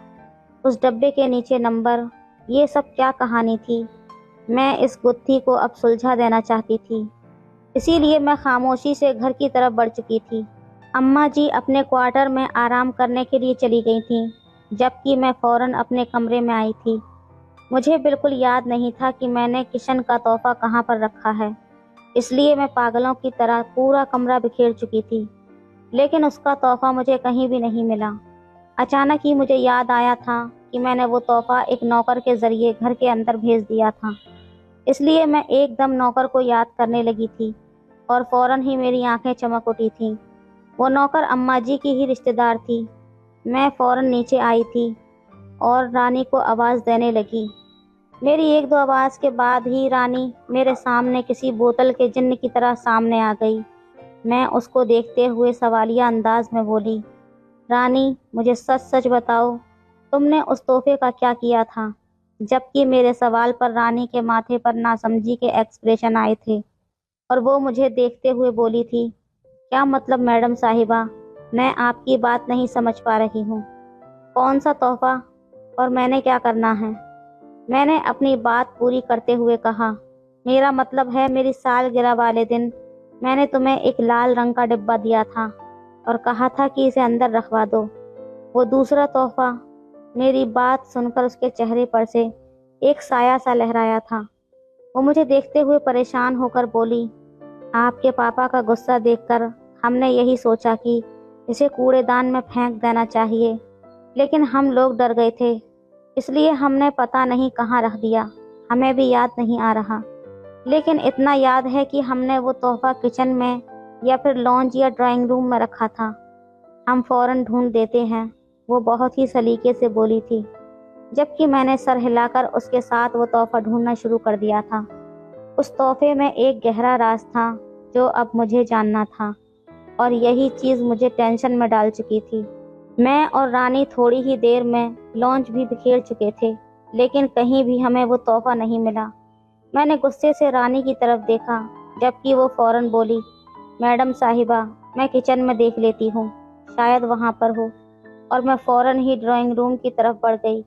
उस डब्बे के नीचे नंबर, ये सब क्या कहानी थी? मैं इस गुत्थी को अब सुलझा देना चाहती थी, इसीलिए मैं खामोशी से घर की तरफ बढ़ चुकी थी। अम्मा जी अपने क्वार्टर में आराम करने के लिए चली गई थीं, जबकि मैं फ़ौरन अपने कमरे में आई थी। मुझे बिल्कुल याद नहीं था कि मैंने किशन का तोहफा कहाँ पर रखा है, इसलिए मैं पागलों की तरह पूरा कमरा बिखेर चुकी थी, लेकिन उसका तोहफा मुझे कहीं भी नहीं मिला। अचानक ही मुझे याद आया था कि मैंने वो तोहफा एक नौकर के ज़रिए घर के अंदर भेज दिया था, इसलिए मैं एकदम नौकर को याद करने लगी थी और फ़ौरन ही मेरी आंखें चमक उठी थीं। वो नौकर अम्मा जी की ही रिश्तेदार थी। मैं फ़ौरन नीचे आई थी और रानी को आवाज़ देने लगी। मेरी एक दो आवाज़ के बाद ही रानी मेरे सामने किसी बोतल के जिन्न की तरह सामने आ गई। मैं उसको देखते हुए सवालिया अंदाज में बोली, रानी मुझे सच सच बताओ, तुमने उस तोहफे का क्या किया था? जबकि मेरे सवाल पर रानी के माथे पर नासमझी के एक्सप्रेशन आए थे और वो मुझे देखते हुए बोली थी, क्या मतलब मैडम साहिबा, मैं आपकी बात नहीं समझ पा रही हूँ। कौन सा तोहफा और मैंने क्या करना है? मैंने अपनी बात पूरी करते हुए कहा, मेरा मतलब है मेरी सालगिरह वाले दिन मैंने तुम्हें एक लाल रंग का डिब्बा दिया था और कहा था कि इसे अंदर रखवा दो। वो दूसरा तोहफा। मेरी बात सुनकर उसके चेहरे पर से एक साया सा लहराया था। वो मुझे देखते हुए परेशान होकर बोली, आपके पापा का गुस्सा देखकर हमने यही सोचा कि इसे कूड़ेदान में फेंक देना चाहिए, लेकिन हम लोग डर गए थे, इसलिए हमने पता नहीं कहाँ रख दिया। हमें भी याद नहीं आ रहा, लेकिन इतना याद है कि हमने वो तोहफा किचन में या फिर लॉन्ज या ड्राइंग रूम में रखा था। हम फ़ौरन ढूंढ देते हैं, वो बहुत ही सलीके से बोली थी, जबकि मैंने सर हिलाकर उसके साथ वो तोहफा ढूंढना शुरू कर दिया था। उस तोहफे में एक गहरा राज था जो अब मुझे जानना था, और यही चीज़ मुझे टेंशन में डाल चुकी थी। मैं और रानी थोड़ी ही देर में लॉन्च भी बिखेर चुके थे, लेकिन कहीं भी हमें वो तोहफा नहीं मिला। मैंने गुस्से से रानी की तरफ देखा, जबकि वो फ़ौरन बोली, मैडम साहिबा मैं किचन में देख लेती हूँ, शायद वहाँ पर हो। और मैं फ़ौरन ही ड्राइंग रूम की तरफ बढ़ गई।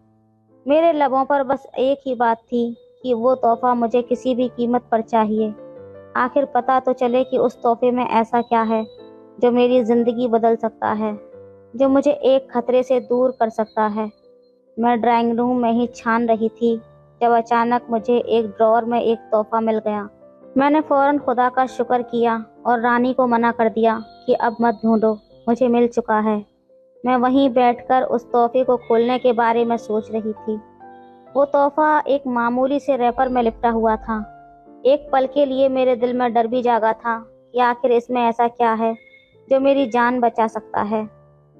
मेरे लबों पर बस एक ही बात थी कि वो तोहफा मुझे किसी भी कीमत पर चाहिए। आखिर पता तो चले कि उस तोहफे में ऐसा क्या है जो मेरी ज़िंदगी बदल सकता है, जो मुझे एक खतरे से दूर कर सकता है। मैं ड्राइंग रूम में ही छान रही थी जब अचानक मुझे एक ड्रॉअर में एक तोहफा मिल गया। मैंने फ़ौरन खुदा का शुक्र किया और रानी को मना कर दिया कि अब मत ढूंढो, मुझे मिल चुका है। मैं वहीं बैठकर उस तोहफे को खोलने के बारे में सोच रही थी। वो तोहफा एक मामूली से रैपर में लिपटा हुआ था। एक पल के लिए मेरे दिल में डर भी जागा था कि आखिर इसमें ऐसा क्या है जो मेरी जान बचा सकता है,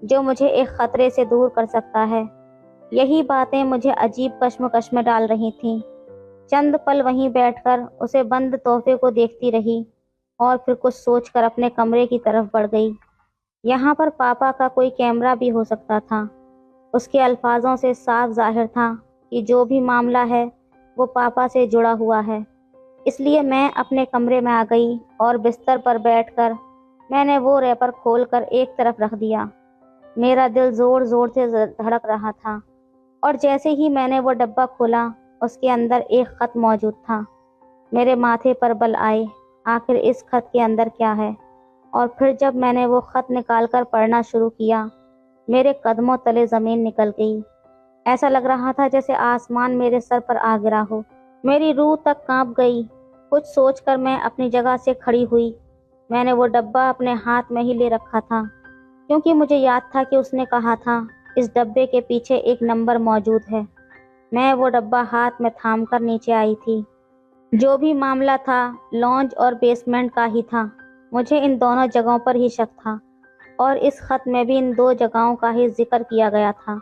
जो मुझे एक खतरे से दूर कर सकता है। यही बातें मुझे अजीब कश्मकश में डाल रही थीं। चंद पल वहीं बैठकर उसे बंद तोहफे को देखती रही और फिर कुछ सोचकर अपने कमरे की तरफ बढ़ गई। यहाँ पर पापा का कोई कैमरा भी हो सकता था। उसके अल्फाजों से साफ जाहिर था कि जो भी मामला है वो पापा से जुड़ा हुआ है। इसलिए मैं अपने कमरे में आ गई और बिस्तर पर बैठकर मैंने वो रैपर खोलकर एक तरफ रख दिया। मेरा दिल ज़ोर ज़ोर से धड़क रहा था और जैसे ही मैंने वो डब्बा खोला, उसके अंदर एक ख़त मौजूद था। मेरे माथे पर बल आए। आखिर इस खत के अंदर क्या है और फिर जब मैंने वो खत निकालकर पढ़ना शुरू किया, मेरे कदमों तले ज़मीन निकल गई। ऐसा लग रहा था जैसे आसमान मेरे सर पर आ गिरा हो। मेरी रूह तक कांप गई। कुछ सोचकर मैं अपनी जगह से खड़ी हुई। मैंने वो डब्बा अपने हाथ में ही ले रखा था, क्योंकि मुझे याद था कि उसने कहा था इस डब्बे के पीछे एक नंबर मौजूद है। मैं वो डब्बा हाथ में थामकर नीचे आई थी। जो भी मामला था लॉन्ज और बेसमेंट का ही था। मुझे इन दोनों जगहों पर ही शक था और इस खत में भी इन दो जगहों का ही जिक्र किया गया था।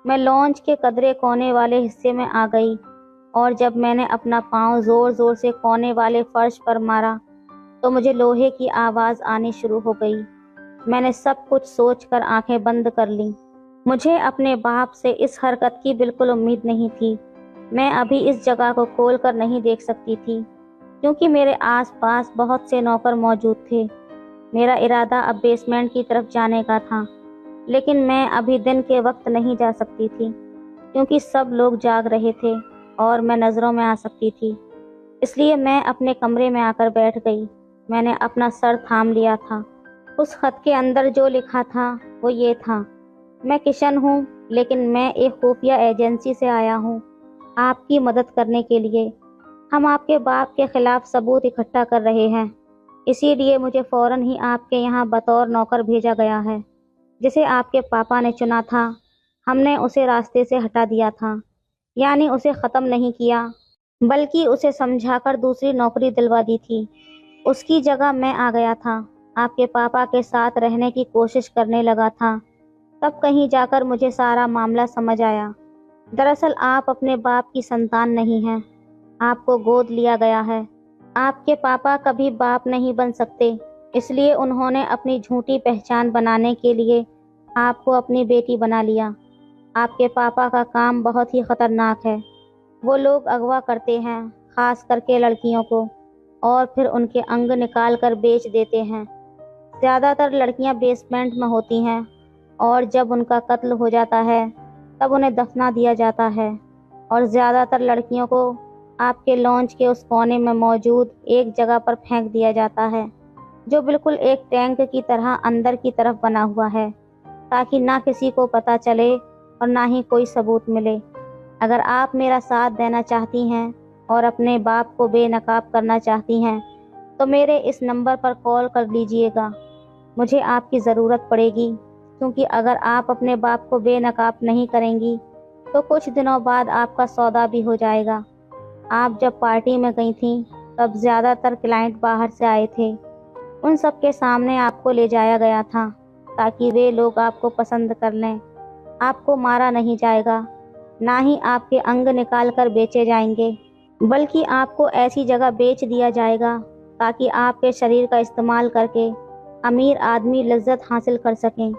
मैं लॉन्ज के कदरे कोने वाले हिस्से में आ गई और जब मैंने अपना पांव जोर जोर से कोने वाले फर्श पर मारा तो मुझे लोहे की आवाज़ आनी शुरू हो गई। मैंने सब कुछ सोचकर आंखें बंद कर लीं। मुझे अपने बाप से इस हरकत की बिल्कुल उम्मीद नहीं थी। मैं अभी इस जगह को खोल कर नहीं देख सकती थी, क्योंकि मेरे आसपास बहुत से नौकर मौजूद थे। मेरा इरादा अब बेसमेंट की तरफ जाने का था, लेकिन मैं अभी दिन के वक्त नहीं जा सकती थी, क्योंकि सब लोग जाग रहे थे और मैं नज़रों में आ सकती थी। इसलिए मैं अपने कमरे में आकर बैठ गई। मैंने अपना सर थाम लिया था। उस खत के अंदर जो लिखा था वो ये था, मैं किशन हूँ, लेकिन मैं एक खुफिया एजेंसी से आया हूँ आपकी मदद करने के लिए। हम आपके बाप के खिलाफ सबूत इकट्ठा कर रहे हैं, इसीलिए मुझे फौरन ही आपके यहाँ बतौर नौकर भेजा गया है। जिसे आपके पापा ने चुना था, हमने उसे रास्ते से हटा दिया था, यानी उसे ख़त्म नहीं किया, बल्कि उसे समझाकर दूसरी नौकरी दिलवा दी थी। उसकी जगह मैं आ गया था, आपके पापा के साथ रहने की कोशिश करने लगा था। तब कहीं जाकर मुझे सारा मामला समझ आया। दरअसल आप अपने बाप की संतान नहीं हैं, आपको गोद लिया गया है। आपके पापा कभी बाप नहीं बन सकते, इसलिए उन्होंने अपनी झूठी पहचान बनाने के लिए आपको अपनी बेटी बना लिया। आपके पापा का काम बहुत ही खतरनाक है। वो लोग अगवा करते हैं, खास करके लड़कियों को, और फिर उनके अंग निकाल कर बेच देते हैं। ज़्यादातर लड़कियां बेसमेंट में होती हैं और जब उनका कत्ल हो जाता है तब उन्हें दफना दिया जाता है, और ज़्यादातर लड़कियों को आपके लॉन्च के उस कोने में मौजूद एक जगह पर फेंक दिया जाता है, जो बिल्कुल एक टैंक की तरह अंदर की तरफ बना हुआ है, ताकि ना किसी को पता चले और ना ही कोई सबूत मिले। अगर आप मेरा साथ देना चाहती हैं और अपने बाप को बेनकाब करना चाहती हैं तो मेरे इस नंबर पर कॉल कर लीजिएगा। मुझे आपकी ज़रूरत पड़ेगी, क्योंकि अगर आप अपने बाप को बेनकाब नहीं करेंगी तो कुछ दिनों बाद आपका सौदा भी हो जाएगा। आप जब पार्टी में गई थीं तब ज़्यादातर क्लाइंट बाहर से आए थे। उन सब के सामने आपको ले जाया गया था ताकि वे लोग आपको पसंद कर लें। आपको मारा नहीं जाएगा, ना ही आपके अंग निकाल कर बेचे जाएंगे, बल्कि आपको ऐसी जगह बेच दिया जाएगा ताकि आपके शरीर का इस्तेमाल करके अमीर आदमी लज्जत हासिल कर सकें।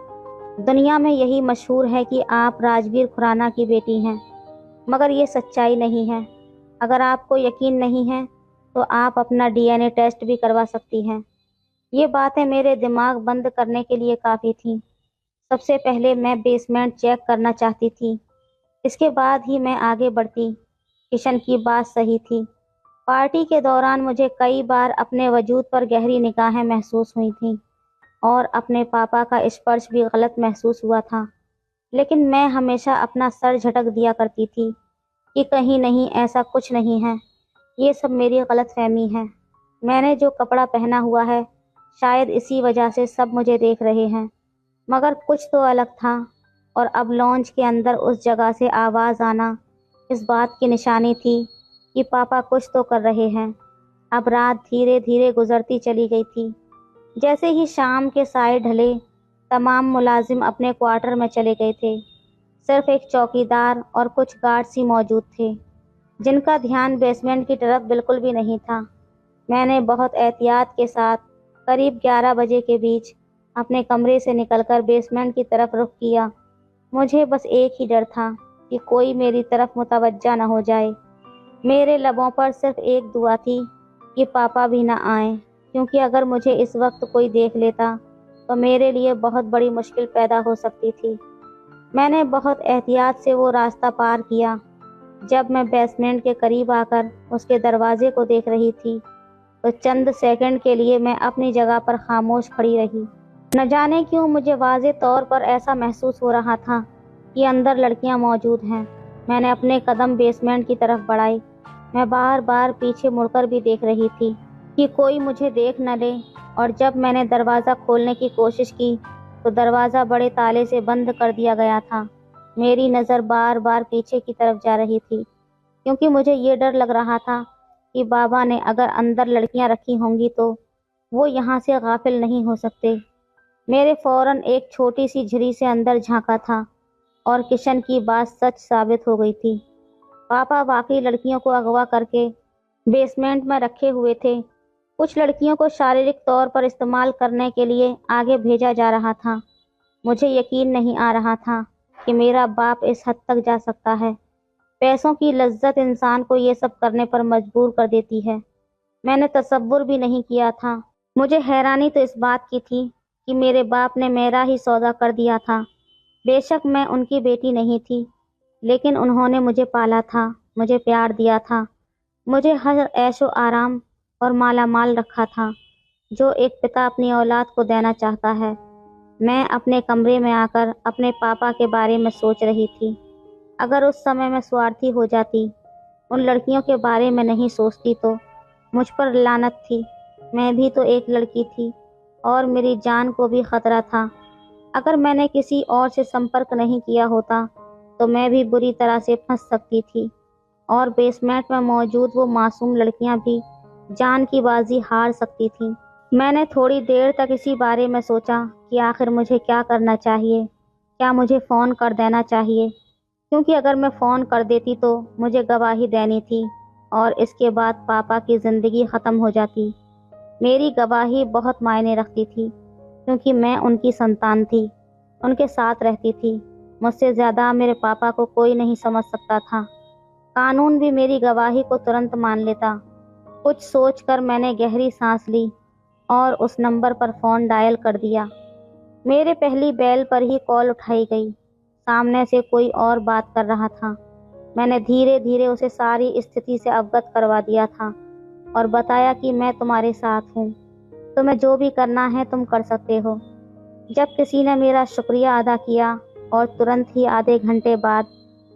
दुनिया में यही मशहूर है कि आप राजवीर खुराना की बेटी हैं, मगर ये सच्चाई नहीं है। अगर आपको यकीन नहीं है तो आप अपना डीएनए टेस्ट भी करवा सकती हैं। ये बातें मेरे दिमाग बंद करने के लिए काफ़ी थीं। सबसे पहले मैं बेसमेंट चेक करना चाहती थी, इसके बाद ही मैं आगे बढ़ती। किशन की बात सही थी। पार्टी के दौरान मुझे कई बार अपने वजूद पर गहरी निगाहें महसूस हुई थीं और अपने पापा का स्पर्श भी गलत महसूस हुआ था, लेकिन मैं हमेशा अपना सर झटक दिया करती थी कि कहीं नहीं, ऐसा कुछ नहीं है, ये सब मेरी गलतफहमी है। मैंने जो कपड़ा पहना हुआ है शायद इसी वजह से सब मुझे देख रहे हैं, मगर कुछ तो अलग था। और अब लॉन्च के अंदर उस जगह से आवाज़ आना इस बात की निशानी थी कि पापा कुछ तो कर रहे हैं। अब रात धीरे धीरे गुजरती चली गई थी। जैसे ही शाम के साए ढले, तमाम मुलाजिम अपने क्वार्टर में चले गए थे। सिर्फ एक चौकीदार और कुछ गार्ड्स ही मौजूद थे, जिनका ध्यान बेसमेंट की तरफ बिल्कुल भी नहीं था। मैंने बहुत एहतियात के साथ करीब 11 बजे के बीच अपने कमरे से निकलकर बेसमेंट की तरफ रुख किया। मुझे बस एक ही डर था कि कोई मेरी तरफ मुतवज्जा न हो जाए। मेरे लबों पर सिर्फ एक दुआ थी कि पापा भी न आएं, क्योंकि अगर मुझे इस वक्त कोई देख लेता तो मेरे लिए बहुत बड़ी मुश्किल पैदा हो सकती थी। मैंने बहुत एहतियात से वो रास्ता पार किया। जब मैं बेसमेंट के करीब आकर उसके दरवाजे को देख रही थी तो तो चंद सेकंड के लिए मैं अपनी जगह पर खामोश खड़ी रही। न जाने क्यों मुझे वाज़े तौर पर ऐसा महसूस हो रहा था कि अंदर लड़कियां मौजूद हैं। मैंने अपने कदम बेसमेंट की तरफ बढ़ाए। मैं बार बार पीछे मुड़कर भी देख रही थी कि कोई मुझे देख न ले, और जब मैंने दरवाज़ा खोलने की कोशिश की तो दरवाज़ा बड़े ताले से बंद कर दिया गया था। मेरी नज़र बार बार पीछे की तरफ जा रही थी, क्योंकि मुझे ये डर लग रहा था कि बाबा ने अगर अंदर लड़कियां रखी होंगी तो वो यहाँ से गाफिल नहीं हो सकते। मेरे फौरन एक छोटी सी झुर्री से अंदर झांका था और किशन की बात सच साबित हो गई थी। पापा बाकी लड़कियों को अगवा करके बेसमेंट में रखे हुए थे। कुछ लड़कियों को शारीरिक तौर पर इस्तेमाल करने के लिए आगे भेजा जा रहा था। मुझे यकीन नहीं आ रहा था कि मेरा बाप इस हद तक जा सकता है। पैसों की लज्जत इंसान को ये सब करने पर मजबूर कर देती है। मैंने तसव्वुर भी नहीं किया था। मुझे हैरानी तो इस बात की थी कि मेरे बाप ने मेरा ही सौदा कर दिया था। बेशक मैं उनकी बेटी नहीं थी, लेकिन उन्होंने मुझे पाला था, मुझे प्यार दिया था, मुझे हर ऐशो आराम और माला माल रखा था जो एक पिता अपनी औलाद को देना चाहता है। मैं अपने कमरे में आकर अपने पापा के बारे में सोच रही थी। अगर उस समय मैं स्वार्थी हो जाती, उन लड़कियों के बारे में नहीं सोचती तो मुझ पर लानत थी। मैं भी तो एक लड़की थी और मेरी जान को भी खतरा था। अगर मैंने किसी और से संपर्क नहीं किया होता तो मैं भी बुरी तरह से फंस सकती थी, और बेसमेंट में मौजूद वो मासूम लड़कियां भी जान की बाजी हार सकती थीं। मैंने थोड़ी देर तक इसी बारे में सोचा कि आखिर मुझे क्या करना चाहिए। क्या मुझे फ़ोन कर देना चाहिए? क्योंकि अगर मैं फ़ोन कर देती तो मुझे गवाही देनी थी और इसके बाद पापा की ज़िंदगी ख़त्म हो जाती। मेरी गवाही बहुत मायने रखती थी, क्योंकि मैं उनकी संतान थी, उनके साथ रहती थी। मुझसे ज़्यादा मेरे पापा को कोई नहीं समझ सकता था। कानून भी मेरी गवाही को तुरंत मान लेता। कुछ सोचकर मैंने गहरी सांस ली और उस नंबर पर फ़ोन डायल कर दिया। मेरे पहली बेल पर ही कॉल उठाई गई। सामने से कोई और बात कर रहा था। मैंने धीरे धीरे उसे सारी स्थिति से अवगत करवा दिया था और बताया कि मैं तुम्हारे साथ हूँ, तुम्हें जो भी करना है तुम कर सकते हो। जब किसी ने मेरा शुक्रिया अदा किया और तुरंत ही आधे घंटे बाद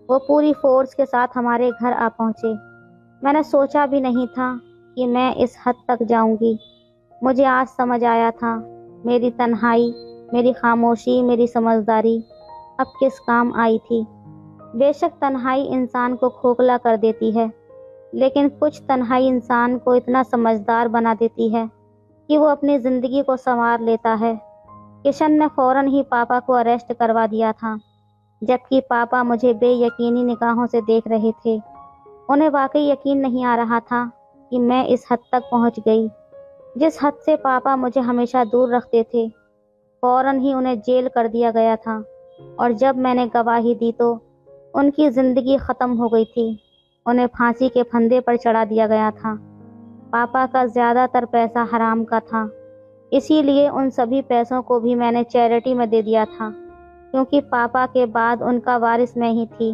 वो पूरी फोर्स के साथ हमारे घर आ पहुँचे। मैंने सोचा भी नहीं था कि मैं इस हद तक जाऊंगी। मुझे आज समझ आया था, मेरी तन्हाई, मेरी खामोशी, मेरी समझदारी अब किस काम आई थी। बेशक तन्हाई इंसान को खोखला कर देती है, लेकिन कुछ तन्हाई इंसान को इतना समझदार बना देती है कि वो अपनी ज़िंदगी को संवार लेता है। किशन ने फ़ौरन ही पापा को अरेस्ट करवा दिया था, जबकि पापा मुझे बेयकीनी निगाहों से देख रहे थे। उन्हें वाकई यकीन नहीं आ रहा था कि मैं इस हद तक पहुंच गई, जिस हद से पापा मुझे हमेशा दूर रखते थे। फ़ौरन ही उन्हें जेल कर दिया गया था, और जब मैंने गवाही दी तो उनकी ज़िंदगी ख़त्म हो गई थी। उन्हें फांसी के फंदे पर चढ़ा दिया गया था। पापा का ज़्यादातर पैसा हराम का था, इसीलिए उन सभी पैसों को भी मैंने चैरिटी में दे दिया था, क्योंकि पापा के बाद उनका वारिस मैं ही थी।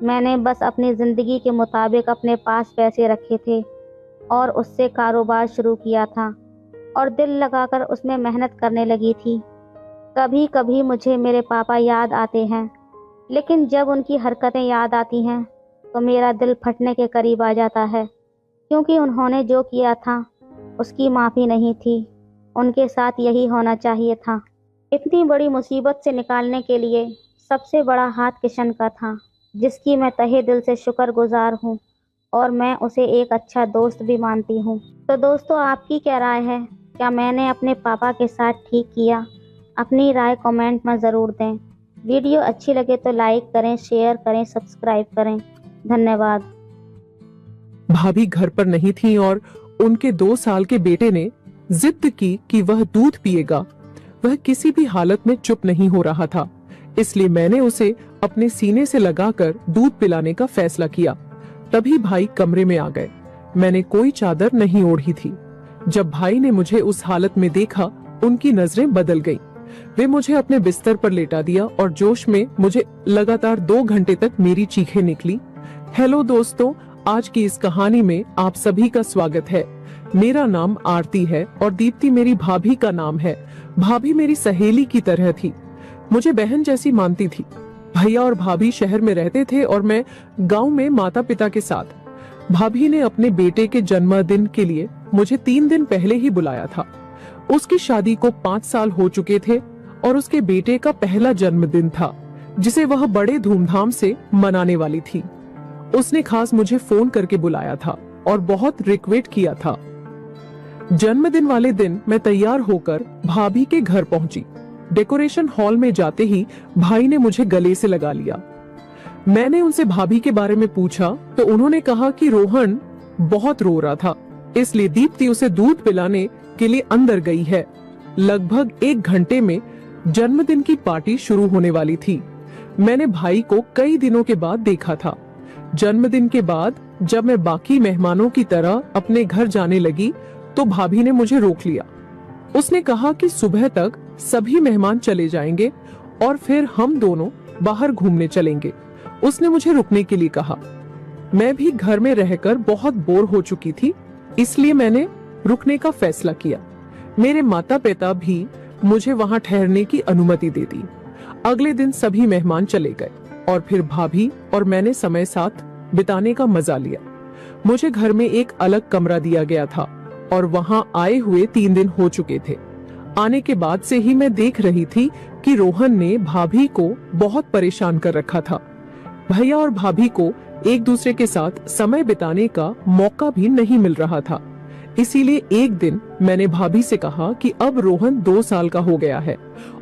मैंने बस अपनी ज़िंदगी के मुताबिक अपने पास पैसे रखे थे और उससे कारोबार शुरू किया था और दिल लगाकर उसमें मेहनत करने लगी थी। कभी कभी मुझे मेरे पापा याद आते हैं, लेकिन जब उनकी हरकतें याद आती हैं तो मेरा दिल फटने के करीब आ जाता है, क्योंकि उन्होंने जो किया था उसकी माफ़ी नहीं थी। उनके साथ यही होना चाहिए था। इतनी बड़ी मुसीबत से निकालने के लिए सबसे बड़ा हाथ किशन का था, जिसकी मैं तहे दिल से शुक्रगुजार हूँ और मैं उसे एक अच्छा दोस्त भी मानती हूँ। तो दोस्तों, आपकी क्या राय है? क्या मैंने अपने पापा के साथ ठीक किया? अपनी राय कमेंट में ज़रूर दें। वीडियो अच्छी लगे तो लाइक करें, शेयर करें, सब्सक्राइब करें। धन्यवाद। भाभी घर पर नहीं थी और उनके 2 साल के बेटे ने जिद की कि वह दूध पिएगा। वह किसी भी हालत में चुप नहीं हो रहा था, इसलिए मैंने उसे अपने सीने से लगाकर दूध पिलाने का फैसला किया। तभी भाई कमरे में आ गए। मैंने कोई चादर नहीं ओढ़ी थी। जब भाई ने मुझे उस हालत में देखा, उनकी नजरें बदल गईं। वे मुझे अपने बिस्तर पर लेटा दिया और जोश में मुझे लगातार 2 घंटे तक मेरी चीखें निकली। हेलो दोस्तों, आज की इस कहानी में आप सभी का स्वागत है। मेरा नाम आरती है और दीप्ति मेरी भाभी का नाम है। भाभी मेरी सहेली की तरह थी, मुझे बहन जैसी मानती थी। भैया और भाभी शहर में रहते थे और मैं गांव में माता पिता के साथ। भाभी ने अपने बेटे के जन्मदिन के लिए मुझे 3 दिन पहले ही बुलाया था। उसकी शादी को 5 साल हो चुके थे और उसके बेटे का पहला जन्मदिन था जिसे वह बड़े धूमधाम से मनाने वाली थी। उसने खास मुझे फोन करके बुलाया था और बहुत रिक्वेस्ट किया था। जन्मदिन वाले दिन मैं तैयार होकर भाभी के घर पहुंची। डेकोरेशन हॉल में जाते ही भाई ने मुझे गले से लगा लिया। मैंने उनसे भाभी के बारे में पूछा तो उन्होंने कहा कि रोहन बहुत रो रहा था, इसलिए दीप्ति उसे दूध पिलाने के लिए अंदर गई है। लगभग 1 घंटे में जन्मदिन की पार्टी शुरू होने वाली थी। मैंने भाई को कई दिनों के बाद देखा था। जन्मदिन के बाद जब मैं बाकी मेहमानों की तरह अपने घर जाने लगी तो भाभी ने मुझे रोक लिया। उसने कहा कि सुबह तक सभी मेहमान चले जाएंगे और फिर हम दोनों बाहर घूमने चलेंगे। उसने मुझे रुकने के लिए कहा। मैं भी घर में रहकर बहुत बोर हो चुकी थी, इसलिए मैंने रुकने का फैसला किया। मेरे माता पिता भी मुझे वहां ठहरने की अनुमति दे दी। अगले दिन सभी मेहमान चले गए और फिर भाभी और मैंने समय साथ बिताने का मजा लिया। मुझे घर में एक अलग कमरा दिया गया था और वहां आए हुए 3 दिन हो चुके थे। आने के बाद से ही मैं देख रही थी कि रोहन ने भाभी को बहुत परेशान कर रखा था। भैया और भाभी को एक दूसरे के साथ समय बिताने का मौका भी नहीं मिल रहा था। इसीलिए एक दिन मैंने भाभी से कहा कि अब रोहन 2 साल का हो गया है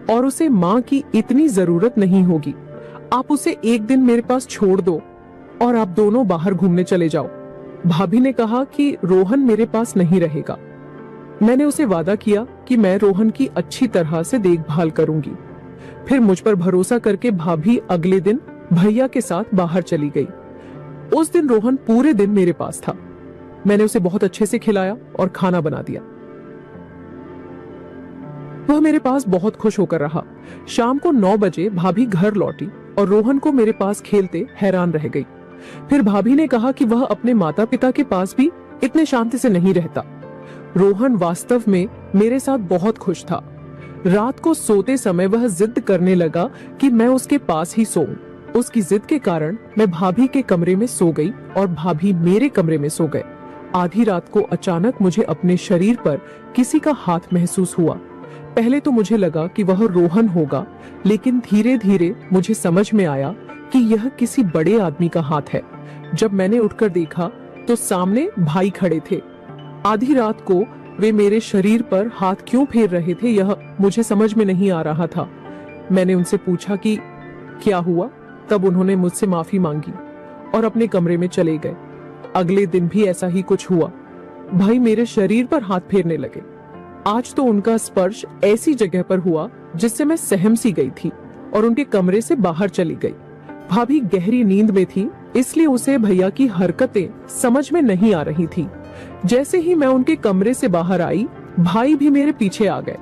और उसे माँ की इतनी जरूरत नहीं होगी। आप उसे एक दिन मेरे पास छोड़ दो और आप दोनों बाहर घूमने चले जाओ। भाभी ने कहा कि रोहन मेरे पास नहीं रहेगा। मैंने उसे वादा किया कि मैं रोहन की अच्छी तरह से देखभाल करूंगी। फिर मुझ पर भरोसा करके भाभी अगले दिन भैया के साथ बाहर चली गई। उस दिन रोहन पूरे दिन मेरे पास था। मैंने उसे बहुत अच्छे से खिलाया और खाना बना दिया। वह मेरे पास बहुत खुश होकर रहा। शाम को 9 बजे भाभी घर लौटी और रोहन को मेरे पास खेलते हैरान रह गई। फिर भाभी ने कहा कि वह अपने माता पिता के पास भी इतने शांति से नहीं रहता। रोहन वास्तव में मेरे साथ बहुत खुश था। रात को सोते समय वह जिद करने लगा कि मैं उसके पास ही सोऊं। उसकी जिद के कारण मैं भाभी के कमरे में सो गई और भाभी मेरे कमरे में सो गए। आधी रात को अचानक मुझे अपने शरीर पर किसी का हाथ महसूस हुआ। पहले तो मुझे लगा कि वह रोहन होगा, लेकिन धीरे धीरे मुझे समझ में आया कि यह किसी बड़े आदमी का हाथ है। जब मैंने उठकर देखा तो सामने भाई खड़े थे। आधी रात को वे मेरे शरीर पर हाथ क्यों फेर रहे थे यह मुझे समझ में नहीं आ रहा था। मैंने उनसे पूछा कि क्या हुआ। तब उन्होंने मुझसे माफी मांगी और अपने कमरे में चले गए। अगले दिन भी ऐसा ही कुछ हुआ। भाई मेरे शरीर पर हाथ फेरने लगे। आज तो उनका स्पर्श ऐसी जगह पर हुआ जिससे मैं सहम सी गई थी और उनके कमरे से बाहर चली गई। भाभी गहरी नींद में थी, इसलिए उसे भैया की हरकतें समझ में नहीं आ रही थी। जैसे ही मैं उनके कमरे से बाहर आई, भाई भी मेरे पीछे आ गए।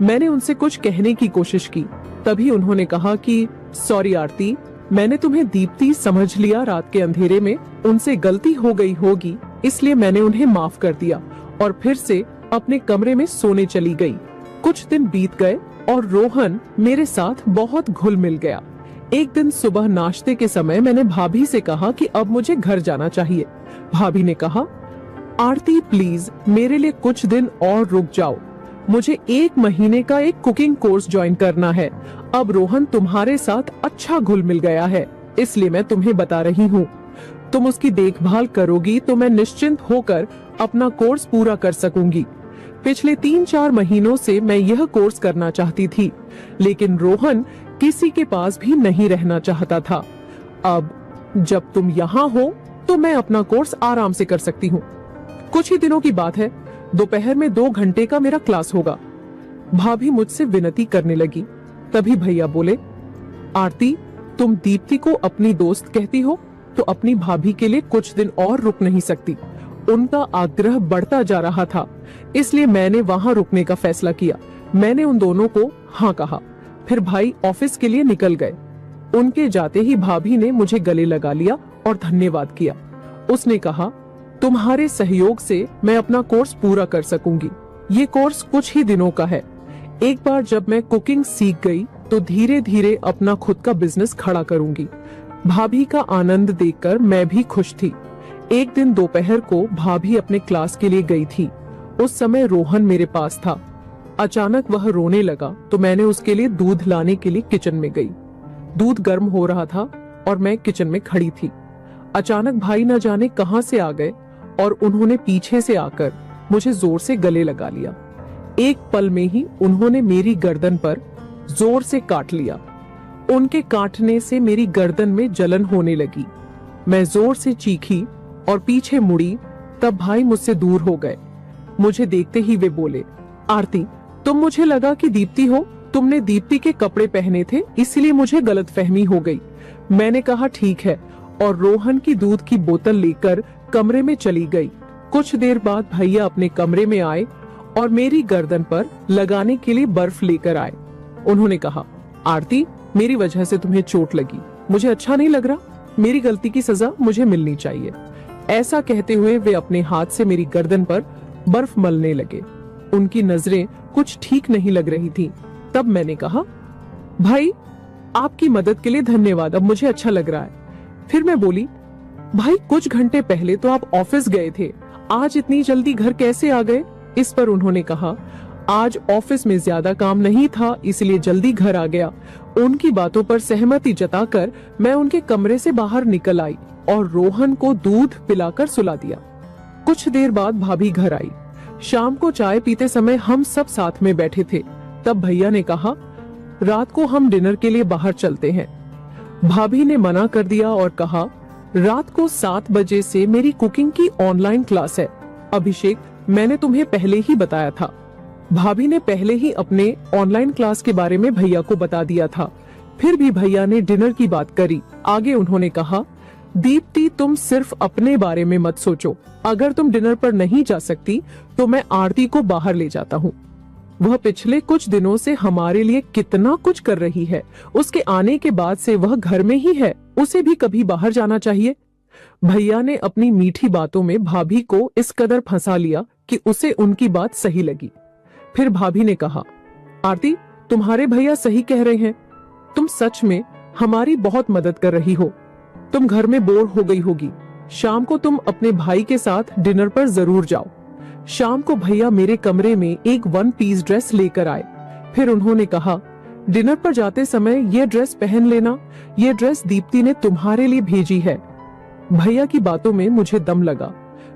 मैंने उनसे कुछ कहने की कोशिश की, तभी उन्होंने कहा कि सॉरी आरती, मैंने तुम्हें दीप्ति समझ लिया। रात के अंधेरे में उनसे गलती हो गई होगी, इसलिए मैंने उन्हें माफ कर दिया और फिर से अपने कमरे में सोने चली गई। कुछ दिन बीत गए और रोहन मेरे साथ बहुत घुल मिल गया। एक दिन सुबह नाश्ते के समय मैंने भाभी से कहा कि अब मुझे घर जाना चाहिए। भाभी ने कहा, आरती प्लीज मेरे लिए कुछ दिन और रुक जाओ, मुझे 1 महीने का एक कुकिंग कोर्स ज्वाइन करना है। अब रोहन तुम्हारे साथ अच्छा घुल मिल गया है, इसलिए मैं तुम्हें बता रही हूँ। तुम उसकी देखभाल करोगी तो मैं निश्चिंत होकर अपना कोर्स पूरा कर सकूंगी। पिछले 3-4 महीनों से मैं यह कोर्स करना चाहती थी, लेकिन रोहन किसी के पास भी नहीं रहना चाहता था। अब जब तुम यहाँ हो तो मैं अपना कोर्स आराम से कर सकती हूँ। कुछ ही दिनों की बात है, दोपहर में 2 घंटे का मेरा क्लास होगा। भाभी मुझसे विनती करने लगी। तभी भैया बोले, आरती तुम दीप्ति को अपनी दोस्त कहती हो तो अपनी भाभी के लिए कुछ दिन और रुक नहीं सकती। उनका आग्रह बढ़ता जा रहा था, इसलिए मैंने वहां रुकने का फैसला किया। मैंने उन दोनों को हाँ कहा। फिर भाई ऑफिस के लिए निकल गए। उनके जाते ही भाभी ने मुझे गले लगा लिया और धन्यवाद किया। उसने कहा, तुम्हारे सहयोग से मैं अपना कोर्स पूरा कर सकूंगी। ये कोर्स कुछ ही दिनों का है। एक बार जब मैं कुकिंग सीख गई तो धीरे धीरे अपना खुद का बिजनेस खड़ा करूंगी। भाभी का आनंद देखकर मैं भी खुश थी। एक दिन दोपहर को भाभी अपने क्लास के लिए गई थी। उस समय रोहन मेरे पास था। अचानक वह रोने लगा तो मैंने उसके लिए दूध लाने के लिए किचन में गई। दूध गर्म हो रहा था और मैं किचन में खड़ी थी। अचानक भाई न जाने कहां से आ गए और उन्होंने पीछे से आकर मुझे जोर से गले लगा लिया। एक पल में ही उन्होंने मेरी गर्दन पर जोर से काट लिया। उनके काटने से मेरी गर्दन में जलन होने लगी। मैं जोर से चीखी और पीछे मुड़ी, तब भाई मुझसे दूर हो गए। मुझे देखते ही वे बोले, आरती, तुम मुझे लगा कि दीप्ति हो। तुमने दीप्ति के कपड़े पहने थे, इसलिए मुझे गलतफहमी हो गई। मैंने कहा ठीक है और रोहन की दूध की बोतल लेकर कमरे में चली गई। कुछ देर बाद भैया अपने कमरे में आए और मेरी गर्दन पर लगाने के लिए बर्फ लेकर आए। उन्होंने कहा, आरती, मेरी वजह से तुम्हें चोट लगी, मुझे अच्छा नहीं लग रहा। मेरी गलती की सजा मुझे मिलनी चाहिए। ऐसा कहते हुए वे अपने हाथ से मेरी गर्दन पर बर्फ मलने लगे। उनकी नजरें कुछ ठीक नहीं लग रही थी। तब मैंने कहा, भाई, आपकी मदद के लिए धन्यवाद, अब मुझे अच्छा लग रहा है। फिर मैं बोली, भाई, कुछ घंटे पहले तो आप ऑफिस गए थे, आज इतनी जल्दी घर कैसे आ गए? इस पर उन्होंने कहा, आज ऑफिस में ज्यादा काम नहीं था, इसलिए जल्दी घर आ गया। उनकी बातों पर सहमति जताकर मैं उनके कमरे से बाहर निकल आई और रोहन को दूध पिलाकर सुला दिया। कुछ देर बाद भाभी घर आई। शाम को चाय पीते समय हम सब साथ में बैठे थे। तब भैया ने कहा, रात को हम डिनर के लिए बाहर चलते हैं। भाभी ने मना कर दिया और कहा, रात को 7 बजे से मेरी कुकिंग की ऑनलाइन क्लास है। अभिषेक, मैंने तुम्हें पहले ही बताया था। भाभी ने पहले ही अपने ऑनलाइन क्लास के बारे में भैया को बता दिया था। फिर भी भैया ने डिनर की बात करी। आगे उन्होंने कहा, दीप्ति, तुम सिर्फ अपने बारे में मत सोचो। अगर तुम डिनर पर नहीं जा सकती तो मैं आरती को बाहर ले जाता हूँ। वह पिछले कुछ दिनों से हमारे लिए कितना कुछ कर रही है। उसके आने के बाद से वह घर में ही है, उसे भी कभी बाहर जाना चाहिए। भैया ने अपनी मीठी बातों में भाभी को इस कदर फंसा लिया कि उसे उनकी बात सही लगी। फिर भाभी ने कहा, आरती, तुम्हारे भैया सही कह रहे हैं। तुम सच में हमारी बहुत मदद कर रही हो। तुम घर में बोर हो गई होगी। शाम को तुम अपने भाई के साथ डिनर पर जरूर जाओ। शाम को भैया मेरे कमरे में एक 1 पीस ड्रेस लेकर आए। फिर उन्होंने कहा, डिनर पर जाते समय ये ड्रेस पहन लेना, ये ड्रेस दीप्ति ने तुम्हारे लिए भेजी है। भैया की बातों में मुझे दम लगा।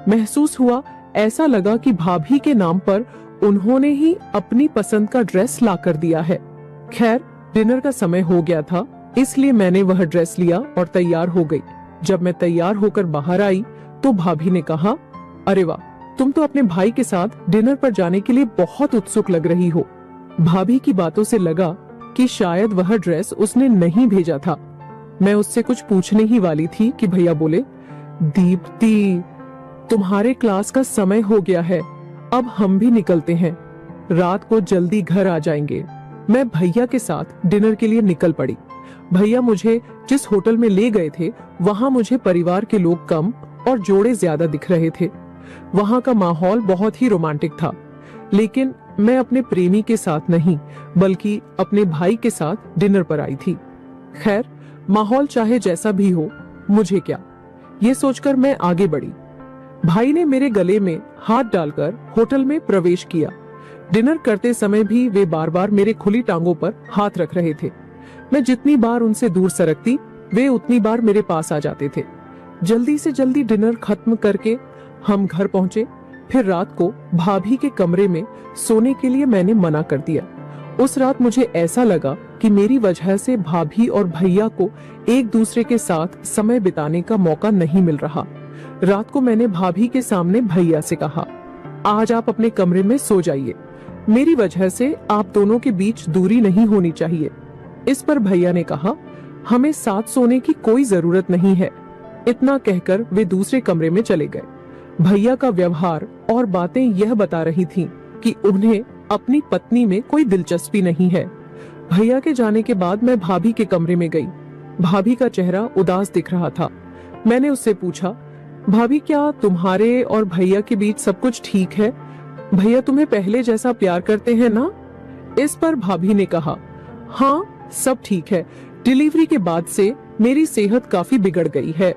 महसूस हुआ, ऐसा लगा कि भाभी के नाम पर उन्होंने ही अपनी पसंद का ड्रेस ला कर दिया है। खैर, डिनर का समय हो गया था, इसलिए मैंने वह ड्रेस लिया और तैयार हो गई। जब मैं तैयार होकर बाहर आई तो भाभी ने कहा, अरे वाह, तुम तो अपने भाई के साथ डिनर पर जाने के लिए बहुत उत्सुक लग रही हो। भाभी की बातों से लगा कि शायद वह ड्रेस उसने नहीं भेजा था। मैं उससे कुछ पूछने ही वाली थी कि भैया बोले, दीप्ति, तुम्हारे क्लास का समय हो गया है, अब हम भी निकलते हैं। रात को जल्दी घर आ जाएंगे। मैं भैया के साथ डिनर के लिए निकल पड़ी। भैया मुझे जिस होटल में ले गए थे वहां मुझे परिवार के लोग कम और जोड़े ज्यादा दिख रहे थे। वहां का माहौल बहुत ही रोमांटिक था, लेकिन मैं अपने प्रेमी के साथ नहीं बल्कि अपने भाई के साथ डिनर पर आई थी। खैर, माहौल चाहे जैसा भी हो, मुझे क्या, ये सोचकर मैं आगे बढ़ी। भाई ने मेरे गले में हाथ डालकर होटल में प्रवेश किया। डिनर करते समय भी वे बार बार मेरे खुली टांगों पर हाथ रख रहे थे। मैं जितनी बार उनसे दूर सरकती, वे उतनी बार मेरे पास आ जाते थे। जल्दी से जल्दी डिनर खत्म करके हम घर पहुंचे। फिर रात को भाभी के कमरे में सोने के लिए मैंने मना कर दिया। उस रात मुझे ऐसा लगा कि मेरी वजह से भाभी और भैया को एक दूसरे के साथ समय बिताने का मौका नहीं मिल रहा। रात को मैंने भाभी के सामने भैया से कहा, आज आप अपने कमरे में सो जाइए, मेरी वजह से आप दोनों के बीच दूरी नहीं होनी चाहिए। इस पर भैया ने कहा, हमें साथ सोने की कोई जरूरत नहीं है। इतना कहकर वे दूसरे कमरे में चले गए। भैया का व्यवहार और बातें यह बता रही थीं कि उन्हें अपनी पत्नी में कोई दिलचस्पी नहीं है। भैया के जाने के बाद मैं भाभी के कमरे में गई। भाभी का चेहरा उदास दिख रहा था। मैंने उससे पूछा, भाभी, क्या तुम्हारे और भैया के बीच सब कुछ ठीक है? भैया तुम्हें पहले जैसा प्यार करते हैं ना? इस पर भाभी ने कहा, हाँ सब ठीक है। डिलीवरी के बाद से मेरी सेहत काफी बिगड़ गई है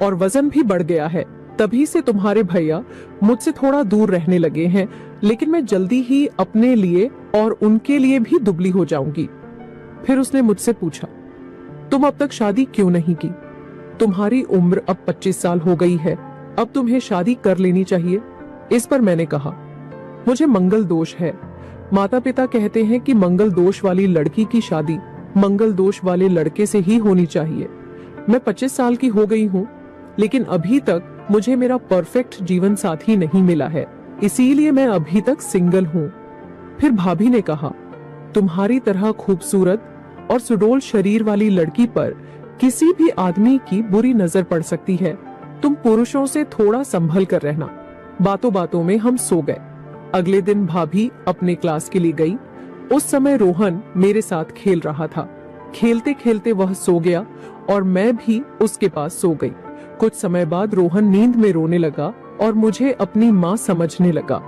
और वजन भी बढ़ गया है। तभी से तुम्हारे भैया मुझसे थोड़ा दूर रहने लगे हैं, लेकिन मैं जल्दी ही अपने लिए और उनके लिए भी दुबली हो जाऊंगी। फिर उसने मुझसे पूछा, तुम अब तक शादी क्यों नहीं की? तुम्हारी उम्र अब 25 साल हो गई है, अब तुम्हें शादी कर लेनी चाहिए। इस पर मैंने कहा, मुझे मंगल दोष है। माता पिता कहते हैं कि मंगल दोष वाली लड़की की शादी मंगल दोष वाले लड़के से ही होनी चाहिए। मैं 25 साल की हो गई हूँ, लेकिन अभी तक मुझे मेरा परफेक्ट जीवन साथी नहीं मिला है, इसीलिए मैं अभी तक सिंगल हूँ। फिर भाभी ने कहा, तुम्हारी तरह खूबसूरत और सुडौल शरीर वाली लड़की पर किसी भी आदमी की बुरी नजर पड़ सकती है। तुम पुरुषों से थोड़ा संभल कर रहना। बातों बातों में हम सो गए। अगले दिन भाभी अपने क्लास के लिए गई। उस समय रोहन मेरे साथ खेल रहा था। खेलते खेलते वह सो गया और मैं भी उसके पास सो गई। कुछ समय बाद रोहन नींद में रोने लगा और मुझे अपनी माँ समझने लगा।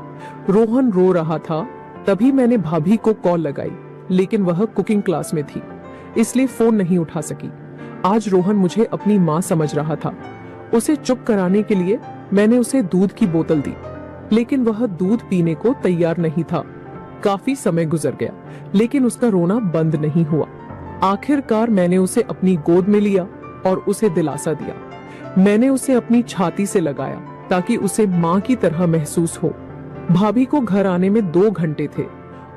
रोहन रो रहा था, तभी मैंने भाभी को कॉल लगाई, लेकिन वह कुकिंग क्लास में थी, इसलिए फोन नहीं उठा सकी। आज रोहन मुझे अपनी माँ समझ रहा था। उसे चुप कराने के लिए मैंने उसे दूध की बोतल दी, लेकिन वह दूध पीने को तैयार नहीं था। काफी समय गुजर गया, लेकिन उसका रोना बंद नहीं हुआ। आखिरकार मैंने उसे अपनी गोद में लिया और उसे दिलासा दिया। मैंने उसे अपनी छाती से लगाया ताकि उसे माँ की तरह महसूस हो। भाभी को घर आने में 2 घंटे थे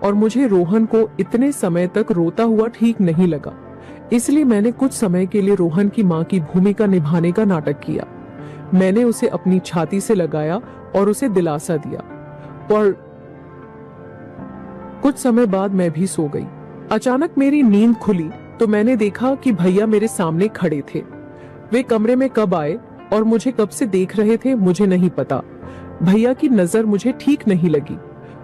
और मुझे रोहन को इतने समय तक रोता हुआ ठीक नहीं लगा, इसलिए मैंने कुछ समय के लिए रोहन की माँ की भूमिका निभाने का नाटक किया। मैंने उसे अपनी छाती से लगाया और उसे दिलासा दिया, और कुछ समय बाद मैं भी सो गई। अचानक मेरी नींद खुली तो मैंने देखा कि भैया मेरे सामने खड़े थे। वे कमरे में कब आए और मुझे कब से देख रहे थे मुझे नहीं पता। भैया की नजर मुझे ठीक नहीं लगी।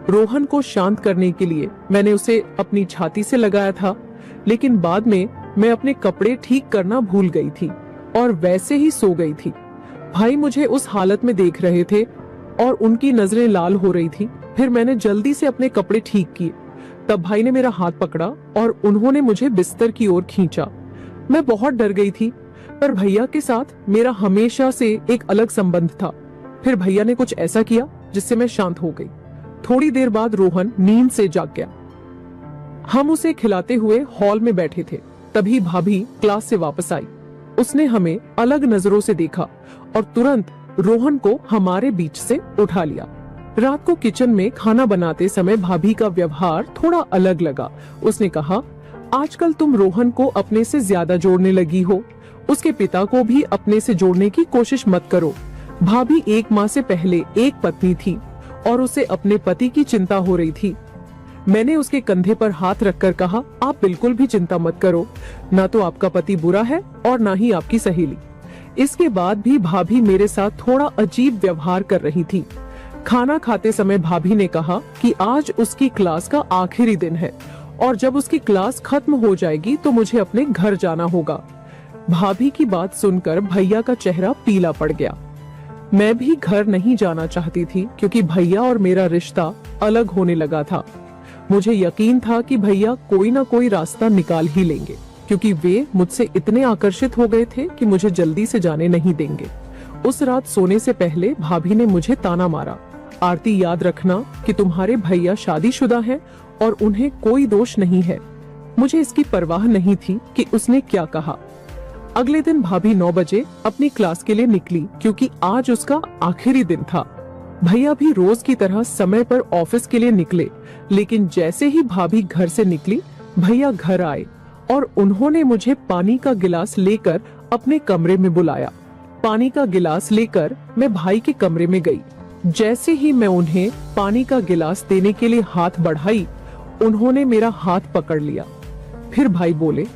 रोहन को शांत करने के लिए मैंने उसे अपनी छाती से लगाया था, लेकिन बाद में मैं अपने कपड़े ठीक करना भूल गई थी और वैसे ही सो गई थी। भाई मुझे उस हालत में देख रहे थे और उनकी नजरें लाल हो रही थी। फिर मैंने जल्दी से अपने कपड़े ठीक किए। तब भाई ने मेरा हाथ पकड़ा और उन्होंने मुझे बिस्तर की ओर खींचा। मैं बहुत डर गई थी, पर भैया के साथ मेरा हमेशा से एक अलग संबंध था। फिर भैया ने कुछ ऐसा किया जिससे मैं शांत हो गई। थोड़ी देर बाद रोहन नींद से जाग गया। हम उसे खिलाते हुए हॉल में बैठे थे। तभी भाभी क्लास से वापस आई। उसने हमें अलग नजरों से देखा और तुरंत रोहन को हमारे बीच से उठा लिया। रात को किचन में खाना बनाते समय भाभी का व्यवहार थोड़ा अलग लगा। उसने कहा, आजकल तुम रोहन को अपने से ज्यादा जोड़ने लगी हो। उसके पिता को भी अपने से जोड़ने की कोशिश मत करो। भाभी 1 माह से पहले एक पत्नी थी और उसे अपने पति की चिंता हो रही थी। मैंने उसके कंधे पर हाथ रखकर कहा, आप बिल्कुल भी चिंता मत करो, ना तो आपका पति बुरा है और ना ही आपकी सहेली। इसके बाद भी भाभी मेरे साथ थोड़ा अजीब व्यवहार कर रही थी। खाना खाते समय भाभी ने कहा कि आज उसकी क्लास का आखिरी दिन है और जब उसकी क्लास खत्म हो जाएगी तो मुझे अपने घर जाना होगा। भाभी की बात सुनकर भैया का चेहरा पीला पड़ गया। मैं भी घर नहीं जाना चाहती थी क्योंकि भैया और मेरा रिश्ता अलग होने लगा था। मुझे यकीन था कि भैया कोई ना कोई रास्ता निकाल ही लेंगे, क्योंकि वे मुझसे इतने आकर्षित हो गए थे कि मुझे जल्दी से जाने नहीं देंगे। उस रात सोने से पहले भाभी ने मुझे ताना मारा, आरती याद रखना कि तुम्हारे भैया शादीशुदा हैं और उन्हें कोई दोष नहीं है। मुझे इसकी परवाह नहीं थी कि उसने क्या कहा। अगले दिन भाभी 9 बजे अपनी क्लास के लिए निकली क्योंकि आज उसका आखिरी दिन था। भैया भी रोज की तरह समय पर ऑफिस के लिए निकले, लेकिन जैसे ही भाभी घर से निकली भैया घर आए और उन्होंने मुझे पानी का गिलास लेकर अपने कमरे में बुलाया। पानी का गिलास लेकर मैं भाई के कमरे में गई। जैसे ही मैं उन्हें पानी का गिलास देने के लिए हाथ बढ़ाई, उन्होंने मेरा हाथ पकड़ लिया। फिर भाई बोले,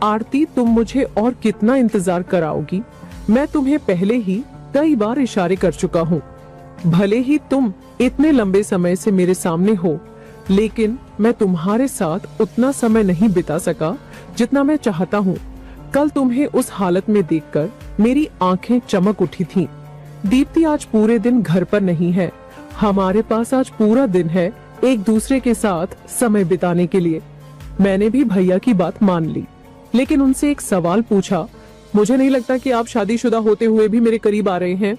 आरती तुम मुझे और कितना इंतजार कराओगी? मैं तुम्हें पहले ही कई बार इशारे कर चुका हूँ। भले ही तुम इतने लंबे समय से मेरे सामने हो, लेकिन मैं तुम्हारे साथ उतना समय नहीं बिता सका जितना मैं चाहता हूँ। कल तुम्हें उस हालत में देखकर मेरी आंखें चमक उठी थीं। दीप्ति आज पूरे दिन घर पर नहीं है। हमारे पास आज पूरा दिन है एक दूसरे के साथ समय बिताने के लिए। मैंने भी भैया की बात मान ली, लेकिन उनसे एक सवाल पूछा। मुझे नहीं लगता कि आप शादीशुदा होते हुए भी मेरे करीब आ रहे हैं।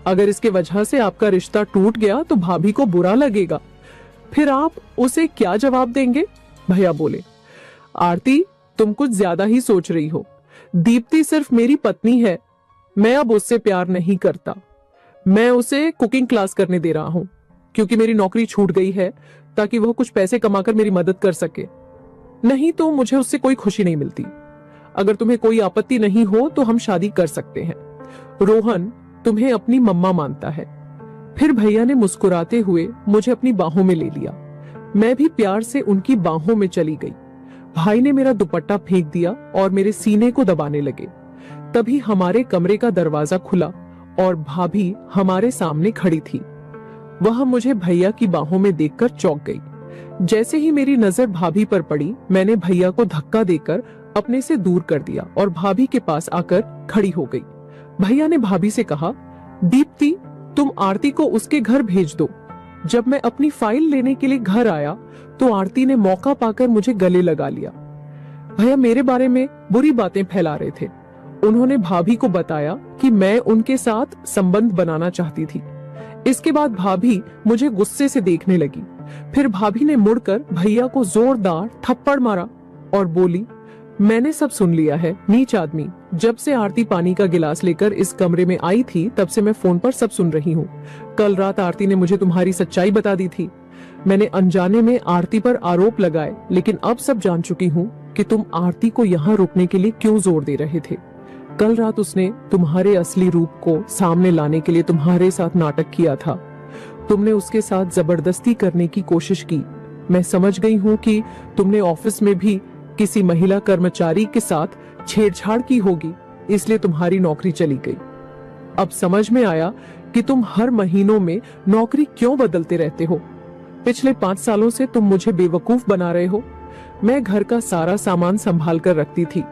अगर इसके वजह से आपका रिश्ता टूट गया तो भाभी को बुरा लगेगा। फिर आप उसे क्या जवाब देंगे? भैया बोले, आरती तुम कुछ ज्यादा ही सोच रही हो। दीप्ति सिर्फ मेरी पत्नी है। मैं अब उससे प्यार नहीं करता। मैं उसे कुकिंग क्लास करने दे रहा हूँ क्योंकि मेरी नौकरी छूट गई है, ताकि वह कुछ पैसे कमाकर मेरी मदद कर सके। नहीं तो मुझे उससे कोई खुशी नहीं मिलती। अगर तुम्हें कोई आपत्ति नहीं हो तो हम शादी कर सकते हैं। रोहन तुम्हें अपनी मम्मा मानता है। फिर भैया ने मुस्कुराते हुए मुझे अपनी बाहों में ले लिया। मैं भी प्यार से उनकी बाहों में चली गई। भाई ने मेरा दुपट्टा फेंक दिया और मेरे सीने को दबाने लगे। तभी हमारे कमरे का दरवाजा खुला और भाभी हमारे सामने खड़ी थी। वह मुझे भैया की बाहों में देखकर चौंक गई। जैसे ही मेरी नजर भाभी पर पड़ी, मैंने भैया को धक्का देकर अपने से दूर कर दिया और भाभी के पास आकर खड़ी हो गई। भैया ने भाभी से कहा, दीप्ति तुम आरती को उसके घर भेज दो। जब मैं अपनी फाइल लेने के लिए घर आया तो आरती ने मौका पाकर मुझे गले लगा लिया। भैया मेरे बारे में बुरी बातें फैला रहे थे। उन्होंने भाभी को बताया कि मैं उनके साथ संबंध बनाना चाहती थी। इसके बाद भाभी मुझे गुस्से से देखने लगी। फिर भाभी ने मुड़कर भैया को जोरदार थप्पड़ मारा और बोली, मैंने सब सुन लिया है नीच आदमी। जब से आरती पानी का गिलास लेकर इस कमरे में आई थी तब से मैं फोन पर सब सुन रही हूँ। कल रात आरती ने मुझे तुम्हारी सच्चाई बता दी थी। मैंने अनजाने में आरती पर आरोप लगाए, लेकिन अब सब जान चुकी हूँ कि तुम आरती को यहाँ रुकने के लिए क्यों जोर दे रहे थे। कल रात उसने तुम्हारे असली रूप को सामने लाने के लिए तुम्हारे साथ नाटक किया था। तुमने उसके साथ जबरदस्ती करने की कोशिश की। मैं समझ गई हूँ कि तुमने ऑफिस में भी किसी महिला कर्मचारी के साथ छेड़छाड़ की होगी, इसलिए तुम्हारी नौकरी चली गई। अब समझ में आया कि तुम हर महीनों में नौकरी क्यों बदलते रहते हो। पिछले 5 सालों से तुम मुझे बेवकूफ बना रहे हो। मैं घर का सारा सामान संभाल कर रखती थी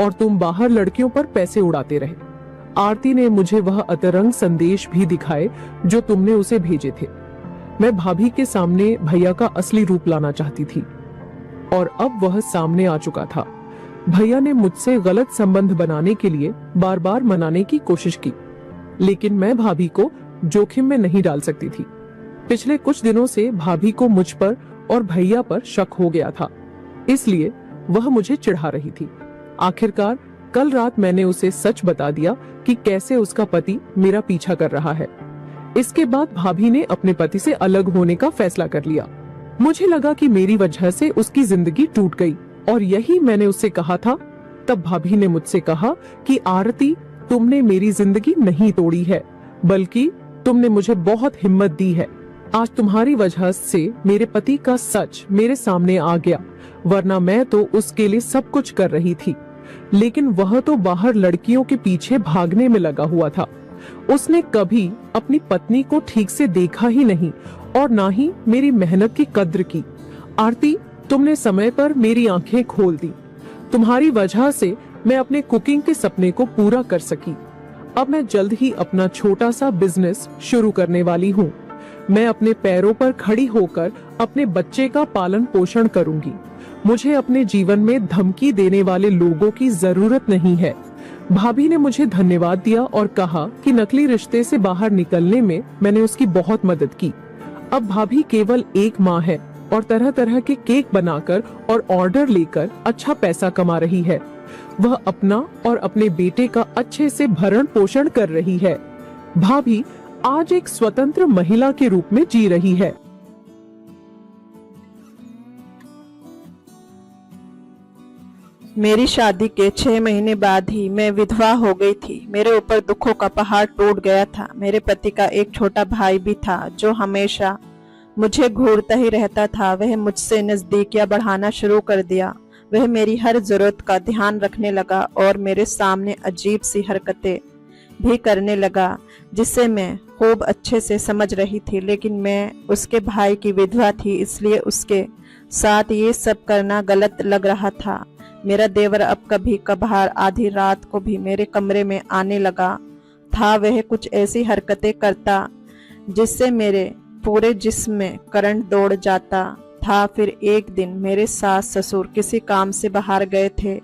और तुम बाहर लड़कियों पर पैसे उड़ाते रहे। आरती ने मुझे वह अतरंग संदेश भी दिखाए जो तुमने उसे भेजे थे। मैं भाभी के सामने भैया का असली रूप लाना चाहती थी और अब वह सामने आ चुका था। भैया ने मुझसे गलत संबंध बनाने के लिए बार बार मनाने की कोशिश की, लेकिन मैं भाभी को जोखिम में नहीं डाल सकती थी। पिछले कुछ दिनों से भाभी को मुझ पर और भैया पर शक हो गया था, इसलिए वह मुझे चिढ़ा रही थी। आखिरकार कल रात मैंने उसे सच बता दिया कि कैसे उसका पति मेरा पीछा कर रहा है। इसके बाद भाभी ने अपने पति से अलग होने का फैसला कर लिया। मुझे लगा कि मेरी वजह से उसकी जिंदगी टूट गई और यही मैंने उससे कहा था। तब भाभी ने मुझसे कहा कि आरती तुमने मेरी जिंदगी नहीं तोड़ी है, बल्कि तुमने मुझे बहुत हिम्मत दी है। आज तुम्हारी वजह से मेरे पति का सच मेरे सामने आ गया, वरना मैं तो उसके लिए सब कुछ कर रही थी, लेकिन वह तो बाहर लड़कियों के पीछे भागने में लगा हुआ था। उसने कभी अपनी पत्नी को ठीक से देखा ही नहीं और ना ही मेरी मेहनत की कद्र की। आरती तुमने समय पर मेरी आंखें खोल दी। तुम्हारी वजह से मैं अपने कुकिंग के सपने को पूरा कर सकी। अब मैं जल्द ही अपना छोटा सा बिजनेस शुरू करने वाली हूँ। मैं अपने पैरों पर खड़ी होकर अपने बच्चे का पालन पोषण करूंगी। मुझे अपने जीवन में धमकी देने वाले लोगों की जरूरत नहीं है। भाभी ने मुझे धन्यवाद दिया और कहा कि नकली रिश्ते से बाहर निकलने में मैंने उसकी बहुत मदद की। अब भाभी केवल एक माँ है और तरह तरह के केक बनाकर और ऑर्डर लेकर अच्छा पैसा कमा रही है। वह अपना और अपने बेटे का अच्छे से भरण पोषण कर रही है। भाभी आज एक स्वतंत्र महिला के रूप में जी रही है। मेरी शादी के 6 महीने बाद ही मैं विधवा हो गई थी। मेरे ऊपर दुखों का पहाड़ टूट गया था। मेरे पति का एक छोटा भाई भी था जो हमेशा मुझे घूरता ही रहता था। वह मुझसे नजदीकियां बढ़ाना शुरू कर दिया। वह मेरी हर जरूरत का ध्यान रखने लगा और मेरे सामने अजीब सी हरकतें भी करने लगा, जिसे मैं खूब अच्छे से समझ रही थी, लेकिन मैं उसके भाई की विधवा थी, इसलिए उसके साथ ये सब करना गलत लग रहा था। मेरा देवर अब कभी कभार आधी रात को भी मेरे कमरे में आने लगा था वह कुछ ऐसी हरकतें करता जिससे मेरे पूरे जिस्म में करंट दौड़ जाता था। फिर एक दिन मेरे सास ससुर किसी काम से बाहर गए थे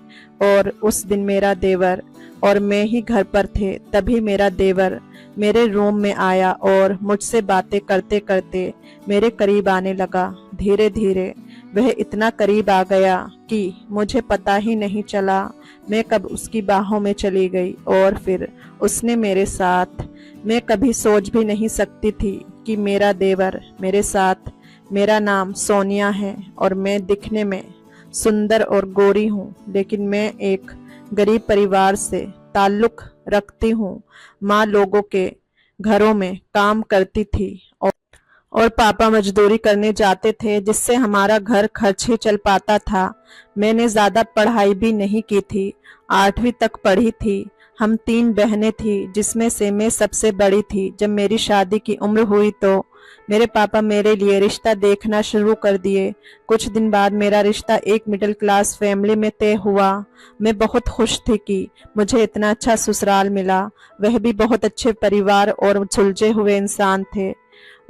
और उस दिन मेरा देवर और मैं ही घर पर थे। तभी मेरा देवर मेरे रूम में आया और मुझसे बातें करते करते मेरे करीब आने लगा। धीरे धीरे वह इतना करीब आ गया कि मुझे पता ही नहीं चला मैं कब उसकी बाहों में चली गई और फिर उसने मेरे साथ। मैं कभी सोच भी नहीं सकती थी कि मेरा देवर मेरे साथ। मेरा नाम सोनिया है और मैं दिखने में सुंदर और गोरी हूँ, लेकिन मैं एक गरीब परिवार से ताल्लुक रखती हूँ। माँ लोगों के घरों में काम करती थी और पापा मजदूरी करने जाते थे, जिससे हमारा घर खर्च ही चल पाता था। मैंने ज्यादा पढ़ाई भी नहीं की थी, 8वीं तक पढ़ी थी। हम 3 बहनें थी, जिसमें से मैं सबसे बड़ी थी। जब मेरी शादी की उम्र हुई तो मेरे पापा मेरे लिए रिश्ता देखना शुरू कर दिए। कुछ दिन बाद मेरा रिश्ता एक मिडिल क्लास फैमिली में तय हुआ। मैं बहुत खुश थी कि मुझे इतना अच्छा ससुराल मिला। वह भी बहुत अच्छे परिवार और सुलझे हुए इंसान थे।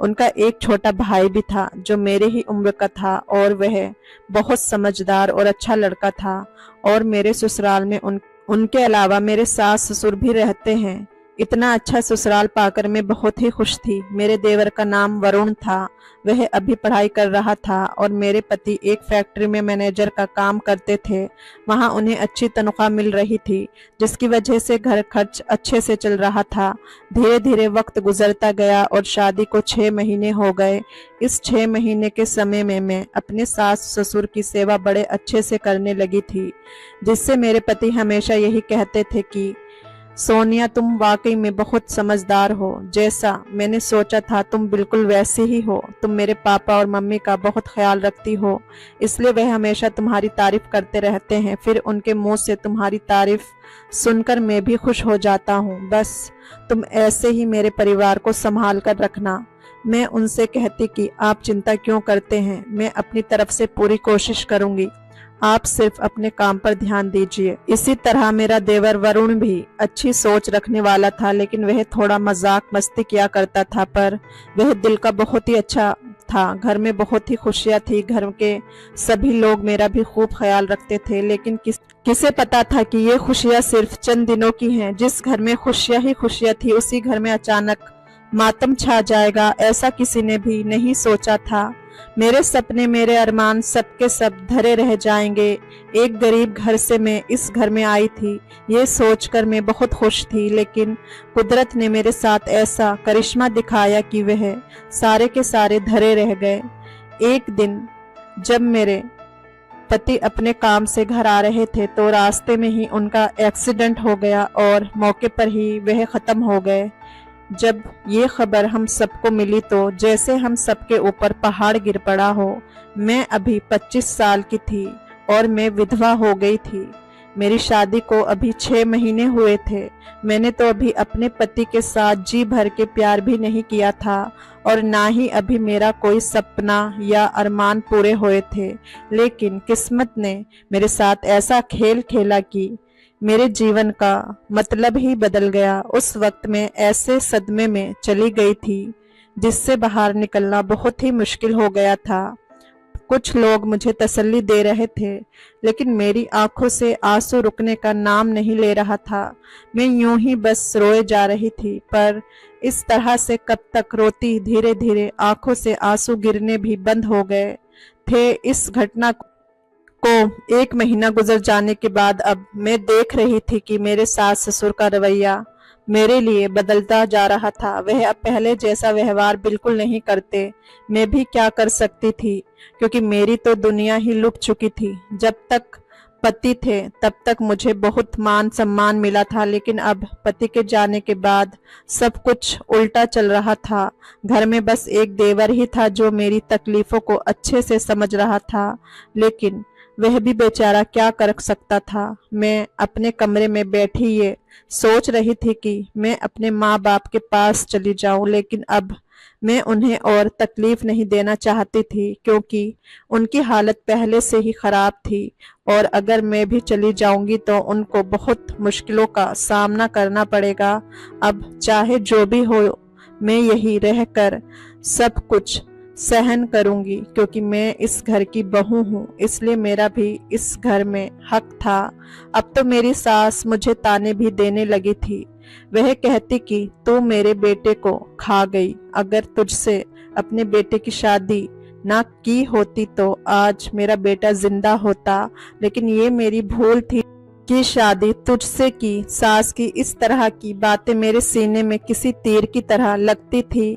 उनका एक छोटा भाई भी था जो मेरे ही उम्र का था और वह बहुत समझदार और अच्छा लड़का था। और मेरे ससुराल में उनके अलावा मेरे सास ससुर भी रहते हैं। इतना अच्छा ससुराल पाकर मैं बहुत ही खुश थी। मेरे देवर का नाम वरुण था। वह अभी पढ़ाई कर रहा था और मेरे पति एक फैक्ट्री में मैनेजर का काम करते थे। वहां उन्हें अच्छी तनख्वाह मिल रही थी, जिसकी वजह से घर खर्च अच्छे से चल रहा था। धीरे धीरे वक्त गुजरता गया और शादी को 6 महीने हो गए। इस 6 महीने के समय में मैं अपने सास ससुर की सेवा बड़े अच्छे से करने लगी थी, जिससे मेरे पति हमेशा यही कहते थे कि सोनिया, तुम वाकई में बहुत समझदार हो। जैसा मैंने सोचा था तुम बिल्कुल वैसे ही हो। तुम मेरे पापा और मम्मी का बहुत ख्याल रखती हो, इसलिए वह हमेशा तुम्हारी तारीफ करते रहते हैं। फिर उनके मुंह से तुम्हारी तारीफ सुनकर मैं भी खुश हो जाता हूँ। बस तुम ऐसे ही मेरे परिवार को संभाल कर रखना। मैं उनसे कहती कि आप चिंता क्यों करते हैं, मैं अपनी तरफ से पूरी कोशिश करूंगी, आप सिर्फ अपने काम पर ध्यान दीजिए। इसी तरह मेरा देवर वरुण भी अच्छी सोच रखने वाला था, लेकिन वह थोड़ा मजाक मस्ती किया करता था, पर वह दिल का बहुत ही अच्छा था। घर में बहुत ही खुशियां थी। घर के सभी लोग मेरा भी खूब ख्याल रखते थे, लेकिन किसे पता था कि ये खुशियां सिर्फ चंद दिनों की हैं। जिस घर में खुशियां ही खुशियां थी, उसी घर में अचानक मातम छा जाएगा, ऐसा किसी ने भी नहीं सोचा था। मेरे सपने, मेरे अरमान सब के सब धरे रह जाएंगे। एक गरीब घर से मैं इस घर में आई थी, ये सोचकर मैं बहुत खुश थी, लेकिन कुदरत ने मेरे साथ ऐसा करिश्मा दिखाया कि वह सारे के सारे धरे रह गए। एक दिन जब मेरे पति अपने काम से घर आ रहे थे तो रास्ते में ही उनका एक्सीडेंट हो गया और मौके पर ही वह खत्म हो गए। जब ये खबर हम सबको मिली तो जैसे हम सबके ऊपर पहाड़ गिर पड़ा हो। मैं अभी 25 साल की थी और मैं विधवा हो गई थी। मेरी शादी को अभी 6 महीने हुए थे। मैंने तो अभी अपने पति के साथ जी भर के प्यार भी नहीं किया था और ना ही अभी मेरा कोई सपना या अरमान पूरे हुए थे, लेकिन किस्मत ने मेरे साथ ऐसा खेल खेला कि मेरे जीवन का मतलब ही बदल गया। उस वक्त मैं ऐसे सदमे में चली गई थी जिससे बाहर निकलना बहुत ही मुश्किल हो गया था। कुछ लोग मुझे तसल्ली दे रहे थे, लेकिन मेरी आंखों से आंसू रुकने का नाम नहीं ले रहा था। मैं यूं ही बस रोए जा रही थी, पर इस तरह से कब तक रोती। धीरे धीरे आंखों से आंसू गिरने भी बंद हो गए थे। इस घटना को 1 महीना गुजर जाने के बाद अब मैं देख रही थी कि मेरे सास ससुर का रवैया मेरे लिए बदलता जा रहा था। वह अब पहले जैसा व्यवहार बिल्कुल नहीं करते। मैं भी क्या कर सकती थी, क्योंकि मेरी तो दुनिया ही लुट चुकी थी। जब तक पति थे तब तक मुझे बहुत मान सम्मान मिला था, लेकिन अब पति के जाने के बाद सब कुछ उल्टा चल रहा था। घर में बस एक देवर ही था जो मेरी तकलीफों को अच्छे से समझ रहा था, लेकिन वह भी बेचारा क्या कर सकता था। मैं अपने कमरे में बैठी ये सोच रही थी कि मैं अपने माँ बाप के पास चली जाऊं, लेकिन अब मैं उन्हें और तकलीफ नहीं देना चाहती थी क्योंकि उनकी हालत पहले से ही खराब थी और अगर मैं भी चली जाऊंगी तो उनको बहुत मुश्किलों का सामना करना पड़ेगा। अब चाहे जो भी हो, मैं यही रहकर सब कुछ सहन करूंगी क्योंकि मैं इस घर की बहू हूँ, इसलिए मेरा भी इस घर में हक था। अब तो मेरी सास मुझे ताने भी देने लगी थी। वह कहती कि तू मेरे बेटे को खा गई, अगर तुझसे अपने बेटे की शादी ना की होती तो आज मेरा बेटा जिंदा होता, लेकिन ये मेरी भूल थी कि शादी तुझसे की। सास की इस तरह की बातें मेरे सीने में किसी तीर की तरह लगती थी।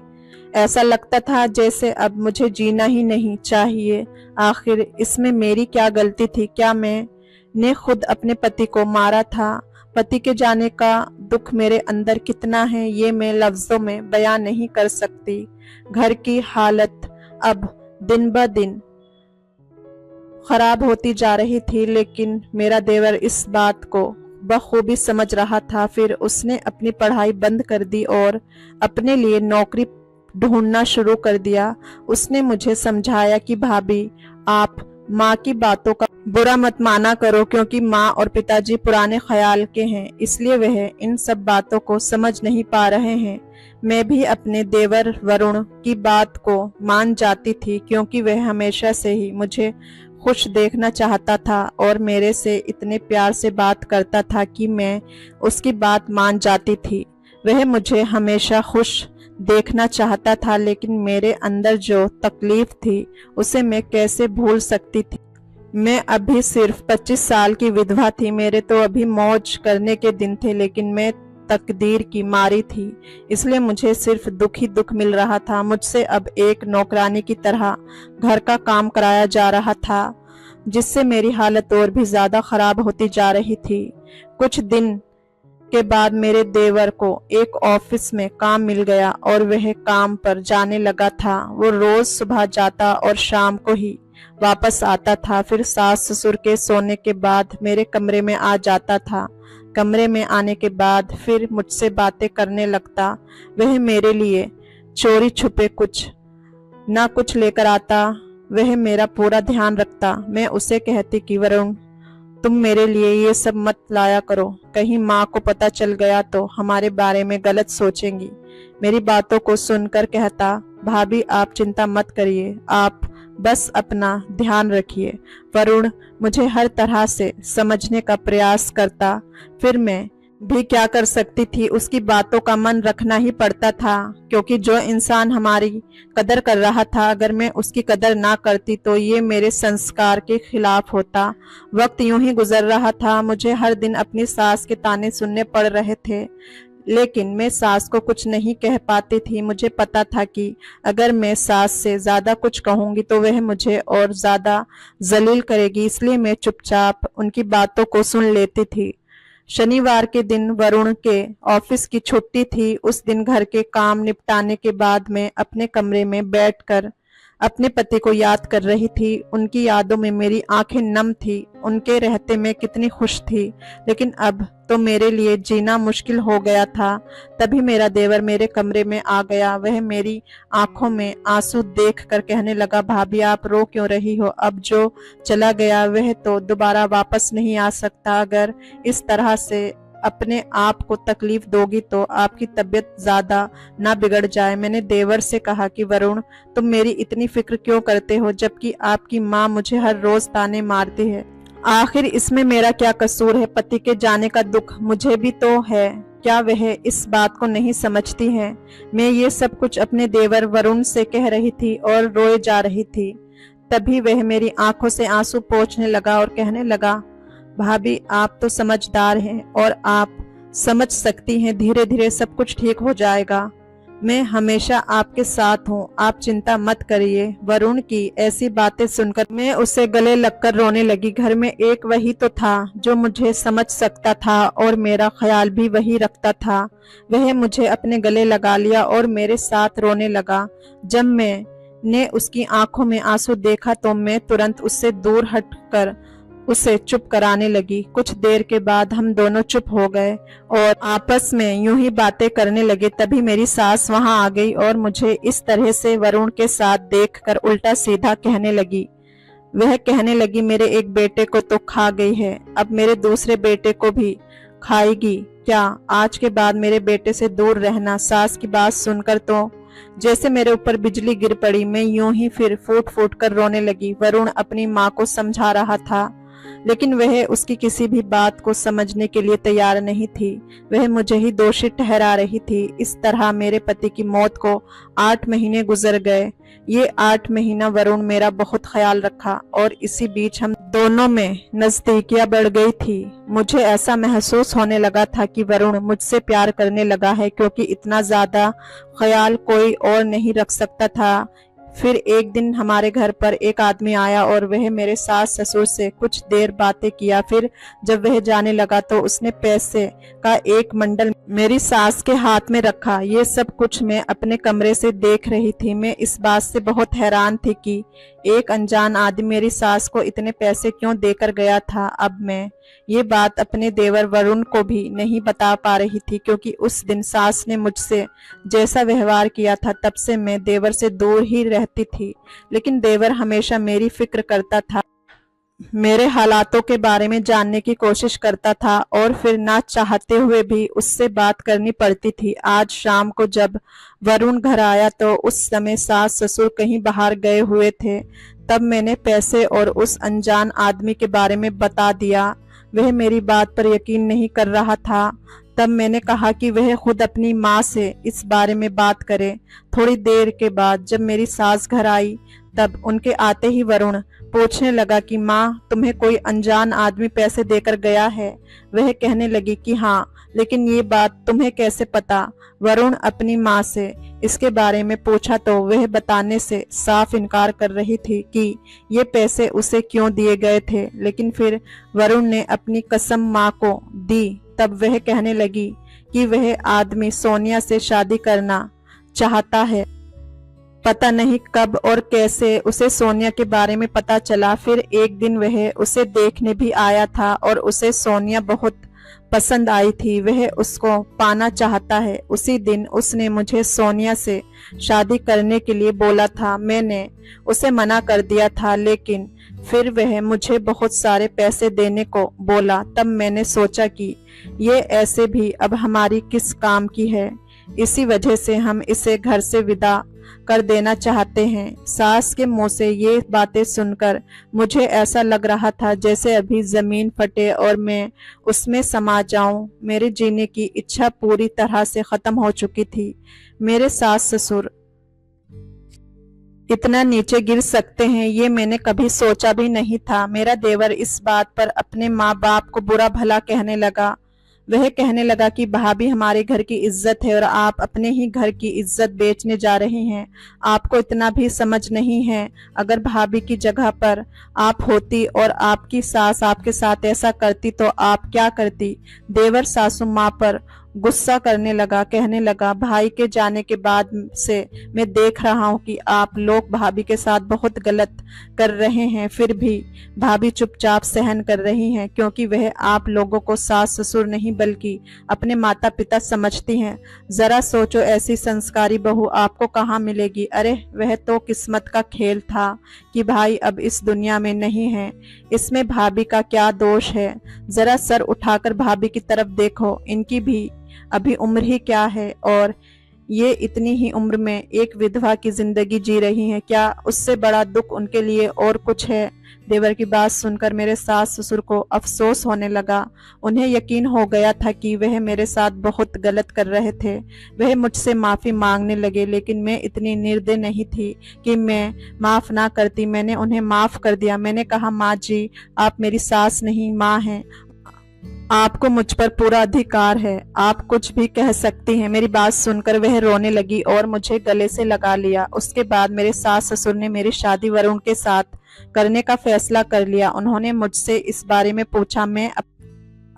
ऐसा लगता था जैसे अब मुझे जीना ही नहीं चाहिए। आखिर इसमें मेरी क्या गलती थी? क्या मैंने खुद अपने पति को मारा था? पति के जाने का दुख मेरे अंदर कितना है ये मैं लफ्जों में बयान नहीं कर सकती। घर की हालत अब दिन ब दिन खराब होती जा रही थी, लेकिन मेरा देवर इस बात को बखूबी समझ रहा था। फिर उसने अपनी पढ़ाई बंद कर दी और अपने लिए नौकरी ढूंढना शुरू कर दिया। उसने मुझे समझाया कि भाभी, आप माँ की बातों का बुरा मत माना करो क्योंकि माँ और पिताजी पुराने ख्याल के हैं, इसलिए वह इन सब बातों को समझ नहीं पा रहे हैं। मैं भी अपने देवर वरुण की बात को मान जाती थी क्योंकि वह हमेशा से ही मुझे खुश देखना चाहता था और मेरे से इतने प्यार से बात करता था कि मैं उसकी बात मान जाती थी। वह मुझे हमेशा खुश देखना चाहता था, लेकिन मेरे अंदर जो तकलीफ थी उसे मैं कैसे भूल सकती थी। मैं अभी सिर्फ 25 साल की विधवा थी। मेरे तो अभी मौज करने के दिन थे, लेकिन मैं तकदीर की मारी थी, इसलिए मुझे सिर्फ दुख ही दुख मिल रहा था। मुझसे अब एक नौकरानी की तरह घर का काम कराया जा रहा था, जिससे मेरी हालत और भी ज्यादा खराब होती जा रही थी। कुछ दिन के बाद मेरे देवर को एक ऑफिस में काम मिल गया और वह काम पर जाने लगा था। वो रोज सुबह जाता और शाम को ही वापस आता था। फिर सास ससुर के सोने के बाद मेरे कमरे में आ जाता था। कमरे में आने के बाद फिर मुझसे बातें करने लगता। वह मेरे लिए चोरी छुपे कुछ ना कुछ लेकर आता। वह मेरा पूरा ध्यान रखता। मैं उसे कहती कि वरुण, तुम मेरे लिए ये सब मत लाया करो, कहीं माँ को पता चल गया तो हमारे बारे में गलत सोचेंगी। मेरी बातों को सुनकर कहता, भाभी आप चिंता मत करिए, आप बस अपना ध्यान रखिए। वरुण मुझे हर तरह से समझने का प्रयास करता। फिर मैं भी क्या कर सकती थी, उसकी बातों का मन रखना ही पड़ता था क्योंकि जो इंसान हमारी कदर कर रहा था, अगर मैं उसकी कदर ना करती तो ये मेरे संस्कार के खिलाफ होता। वक्त यूं ही गुजर रहा था। मुझे हर दिन अपनी सास के ताने सुनने पड़ रहे थे, लेकिन मैं सास को कुछ नहीं कह पाती थी। मुझे पता था कि अगर मैं सास से ज्यादा कुछ कहूंगी तो वह मुझे और ज्यादा जलील करेगी, इसलिए मैं चुपचाप उनकी बातों को सुन लेती थी। शनिवार के दिन वरुण के ऑफिस की छुट्टी थी। उस दिन घर के काम निपटाने के बाद मैं अपने कमरे में बैठकर अपने पति को याद कर रही थी। उनकी यादों में मेरी आंखें नम थी। उनके रहते मैं कितनी खुश थी, लेकिन अब तो मेरे लिए जीना मुश्किल हो गया था। तभी मेरा देवर मेरे कमरे में आ गया। वह मेरी आंखों में आंसू देखकर कहने लगा, भाभी आप रो क्यों रही हो? अब जो चला गया वह तो दोबारा वापस नहीं आ सकता। अगर इस तरह से अपने आप को तकलीफ दोगी तो आपकी तबीयत ज्यादा ना बिगड़ जाए। मैंने देवर से कहा कि वरुण, तुम मेरी इतनी फिक्र क्यों करते हो जबकि आपकी माँ मुझे हर रोज ताने मारती है। आखिर इसमें मेरा क्या कसूर है? पति के जाने का दुख मुझे भी तो है, क्या वह इस बात को नहीं समझती है? मैं ये सब कुछ अपने देवर वरुण से कह रही थी और रोए जा रही थी। तभी वह मेरी आंखों से आंसू पोंछने लगा और कहने लगा, भाभी आप तो समझदार हैं और आप समझ सकती हैं, धीरे धीरे सब कुछ ठीक हो जाएगा। मैं हमेशा आपके साथ हूँ, आप चिंता मत करिए। वरुण की ऐसी बातें सुनकर मैं उसे गले लगकर रोने लगी। घर में एक वही तो था जो मुझे समझ सकता था और मेरा ख्याल भी वही रखता था। वह मुझे अपने गले लगा लिया और मेरे साथ रोने लगा। जब मैंने उसकी आंखों में आंसू देखा तो मैं तुरंत उससे दूर हटकर उसे चुप कराने लगी। कुछ देर के बाद हम दोनों चुप हो गए और आपस में यूं ही बातें करने लगे। तभी मेरी सास वहां आ गई और मुझे इस तरह से वरुण के साथ देखकर उल्टा सीधा कहने लगी। वह कहने लगी, मेरे एक बेटे को तो खा गई है, अब मेरे दूसरे बेटे को भी खाएगी क्या? आज के बाद मेरे बेटे से दूर रहना। सास की बात सुनकर तो जैसे मेरे ऊपर बिजली गिर पड़ी। मैं यूं ही फिर फूट फूट कर रोने लगी। वरुण अपनी माँ को समझा रहा था, लेकिन वह उसकी किसी भी बात को समझने के लिए तैयार नहीं थी। वह मुझे ही दोषी ठहरा रही थी। इस तरह मेरे पति की मौत को 8 महीने गुजर गए। ये 8 महीना वरुण मेरा बहुत ख्याल रखा और इसी बीच हम दोनों में नजदीकियां बढ़ गई थी। मुझे ऐसा महसूस होने लगा था कि वरुण मुझसे प्यार करने लगा है, क्योंकि इतना ज्यादा ख्याल कोई और नहीं रख सकता था। फिर एक दिन हमारे घर पर एक आदमी आया और वह मेरे सास ससुर से कुछ देर बातें किया। फिर जब वह जाने लगा तो उसने पैसे का एक बंडल मेरी सास के हाथ में रखा। ये सब कुछ मैं अपने कमरे से देख रही थी। मैं इस बात से बहुत हैरान थी कि एक अनजान आदमी मेरी सास को इतने पैसे क्यों देकर गया था। अब मैं ये बात अपने देवर वरुण को भी नहीं बता पा रही थी, क्योंकि उस दिन सास ने मुझसे जैसा व्यवहार किया था तब से मैं देवर से दूर ही रहती थी। लेकिन देवर हमेशा मेरी फिक्र करता था, मेरे हालातों के बारे में जानने की कोशिश करता था और फिर ना चाहते हुए भी उससे बात करनी पड़ती थी। आज शाम को जब वरुण घर आया तो उस समय सास ससुर कहीं बाहर गए हुए थे। तब मैंने पैसे और उस अनजान आदमी के बारे में बता दिया। वह मेरी बात पर यकीन नहीं कर रहा था। तब मैंने कहा कि वह खुद अपनी माँ से इस बारे में बात करे। थोड़ी देर के बाद जब मेरी सास घर आई तब उनके आते ही वरुण पूछने लगा कि माँ, तुम्हें कोई अनजान आदमी पैसे देकर गया है? वह कहने लगी कि हाँ, लेकिन ये बात तुम्हें कैसे पता? वरुण अपनी माँ से इसके बारे में पूछा तो वह बताने से साफ इनकार कर रही थी कि ये पैसे उसे क्यों दिए गए थे। लेकिन फिर वरुण ने अपनी कसम माँ को दी। तब वह कहने लगी कि वह आदमी सोनिया से शादी करना चाहता है। पता नहीं कब और कैसे उसे सोनिया के बारे में पता चला। फिर एक दिन वह उसे देखने भी आया था और उसे सोनिया बहुत पसंद आई थी। वह उसको पाना चाहता है। उसी दिन उसने मुझे सोनिया से शादी करने के लिए बोला था। मैंने उसे मना कर दिया था, लेकिन फिर वह मुझे बहुत सारे पैसे देने को बोला। तब मैंने सोचा कि ये ऐसे भी अब हमारी किस काम की है। इसी वजह से हम इसे घर से विदा कर देना चाहते हैं। सास के मुंह से ये बातें सुनकर मुझे ऐसा लग रहा था जैसे अभी जमीन फटे और मैं उसमें समा जाऊं। मेरे जीने की इच्छा पूरी तरह से खत्म हो चुकी थी। मेरे सास ससुर इतना नीचे गिर सकते हैं ये मैंने कभी सोचा भी नहीं था। मेरा देवर इस बात पर अपने माँ बाप को बुरा भला कहने लगा। वह कहने लगा कि भाभी हमारे घर की इज्जत है और आप अपने ही घर की इज्जत बेचने जा रहे हैं। आपको इतना भी समझ नहीं है। अगर भाभी की जगह पर आप होती और आपकी सास आपके साथ ऐसा करती तो आप क्या करती? देवर सासू माँ पर गुस्सा करने लगा, कहने लगा, भाई के जाने के बाद से मैं देख रहा हूँ कि आप लोग भाभी के साथ बहुत गलत कर रहे हैं। फिर भी भाभी चुपचाप सहन कर रही हैं, क्योंकि वह आप लोगों को सास ससुर नहीं बल्कि अपने माता पिता समझती हैं। जरा सोचो, ऐसी संस्कारी बहू आपको कहाँ मिलेगी? अरे वह तो किस्मत का खेल था कि भाई अब इस दुनिया में नहीं है। इसमें भाभी का क्या दोष है? जरा सर उठाकर भाभी की तरफ देखो। इनकी भी अभी उम्र ही क्या है और ये इतनी ही उम्र में एक विधवा की जिंदगी जी रही हैं। क्या उससे बड़ा दुख उनके लिए और कुछ है? देवर की बात सुनकर मेरे सास ससुर को अफसोस होने लगा। उन्हें यकीन हो गया था कि वह मेरे साथ बहुत गलत कर रहे थे। वह मुझसे माफी मांगने लगे, लेकिन मैं इतनी निर्दय नहीं थी कि मैं माफ ना करती। मैंने उन्हें माफ कर दिया। मैंने कहा, माँ जी, आप मेरी सास नहीं माँ हैं। आपको मुझ पर पूरा अधिकार है। आप कुछ भी कह सकती हैं। मेरी बात सुनकर वह रोने लगी और मुझे गले से लगा लिया। उसके बाद मेरे सास ससुर ने मेरी शादी वरुण के साथ करने का फैसला कर लिया। उन्होंने मुझसे इस बारे में पूछा। मैं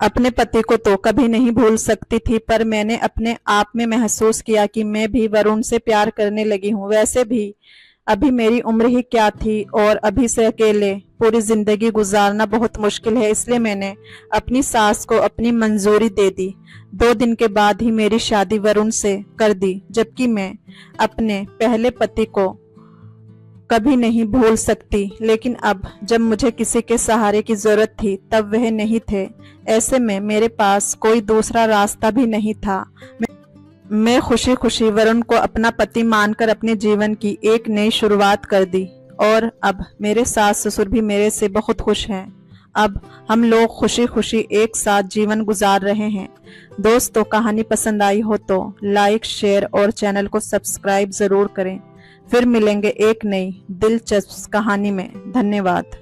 अपने पति को तो कभी नहीं भूल सकती थी, पर मैंने अपने आप में महसूस किया कि मैं भी वरुण से प्यार करने लगी हूँ। वैसे भी अभी मेरी उम्र ही क्या थी और अभी से अकेले पूरी जिंदगी गुजारना बहुत मुश्किल है, इसलिए मैंने अपनी सास को अपनी मंजूरी दे दी। 2 दिन के बाद ही मेरी शादी वरुण से कर दी, जबकि मैं अपने पहले पति को कभी नहीं भूल सकती। लेकिन अब जब मुझे किसी के सहारे की जरूरत थी तब वह नहीं थे। ऐसे में मेरे पास कोई दूसरा रास्ता भी नहीं था। मैं खुशी खुशी वरुण को अपना पति मानकर अपने जीवन की एक नई शुरुआत कर दी और अब मेरे सास ससुर भी मेरे से बहुत खुश हैं। अब हम लोग खुशी खुशी एक साथ जीवन गुजार रहे हैं। दोस्तों, कहानी पसंद आई हो तो लाइक, शेयर और चैनल को सब्सक्राइब जरूर करें। फिर मिलेंगे एक नई दिलचस्प कहानी में। धन्यवाद।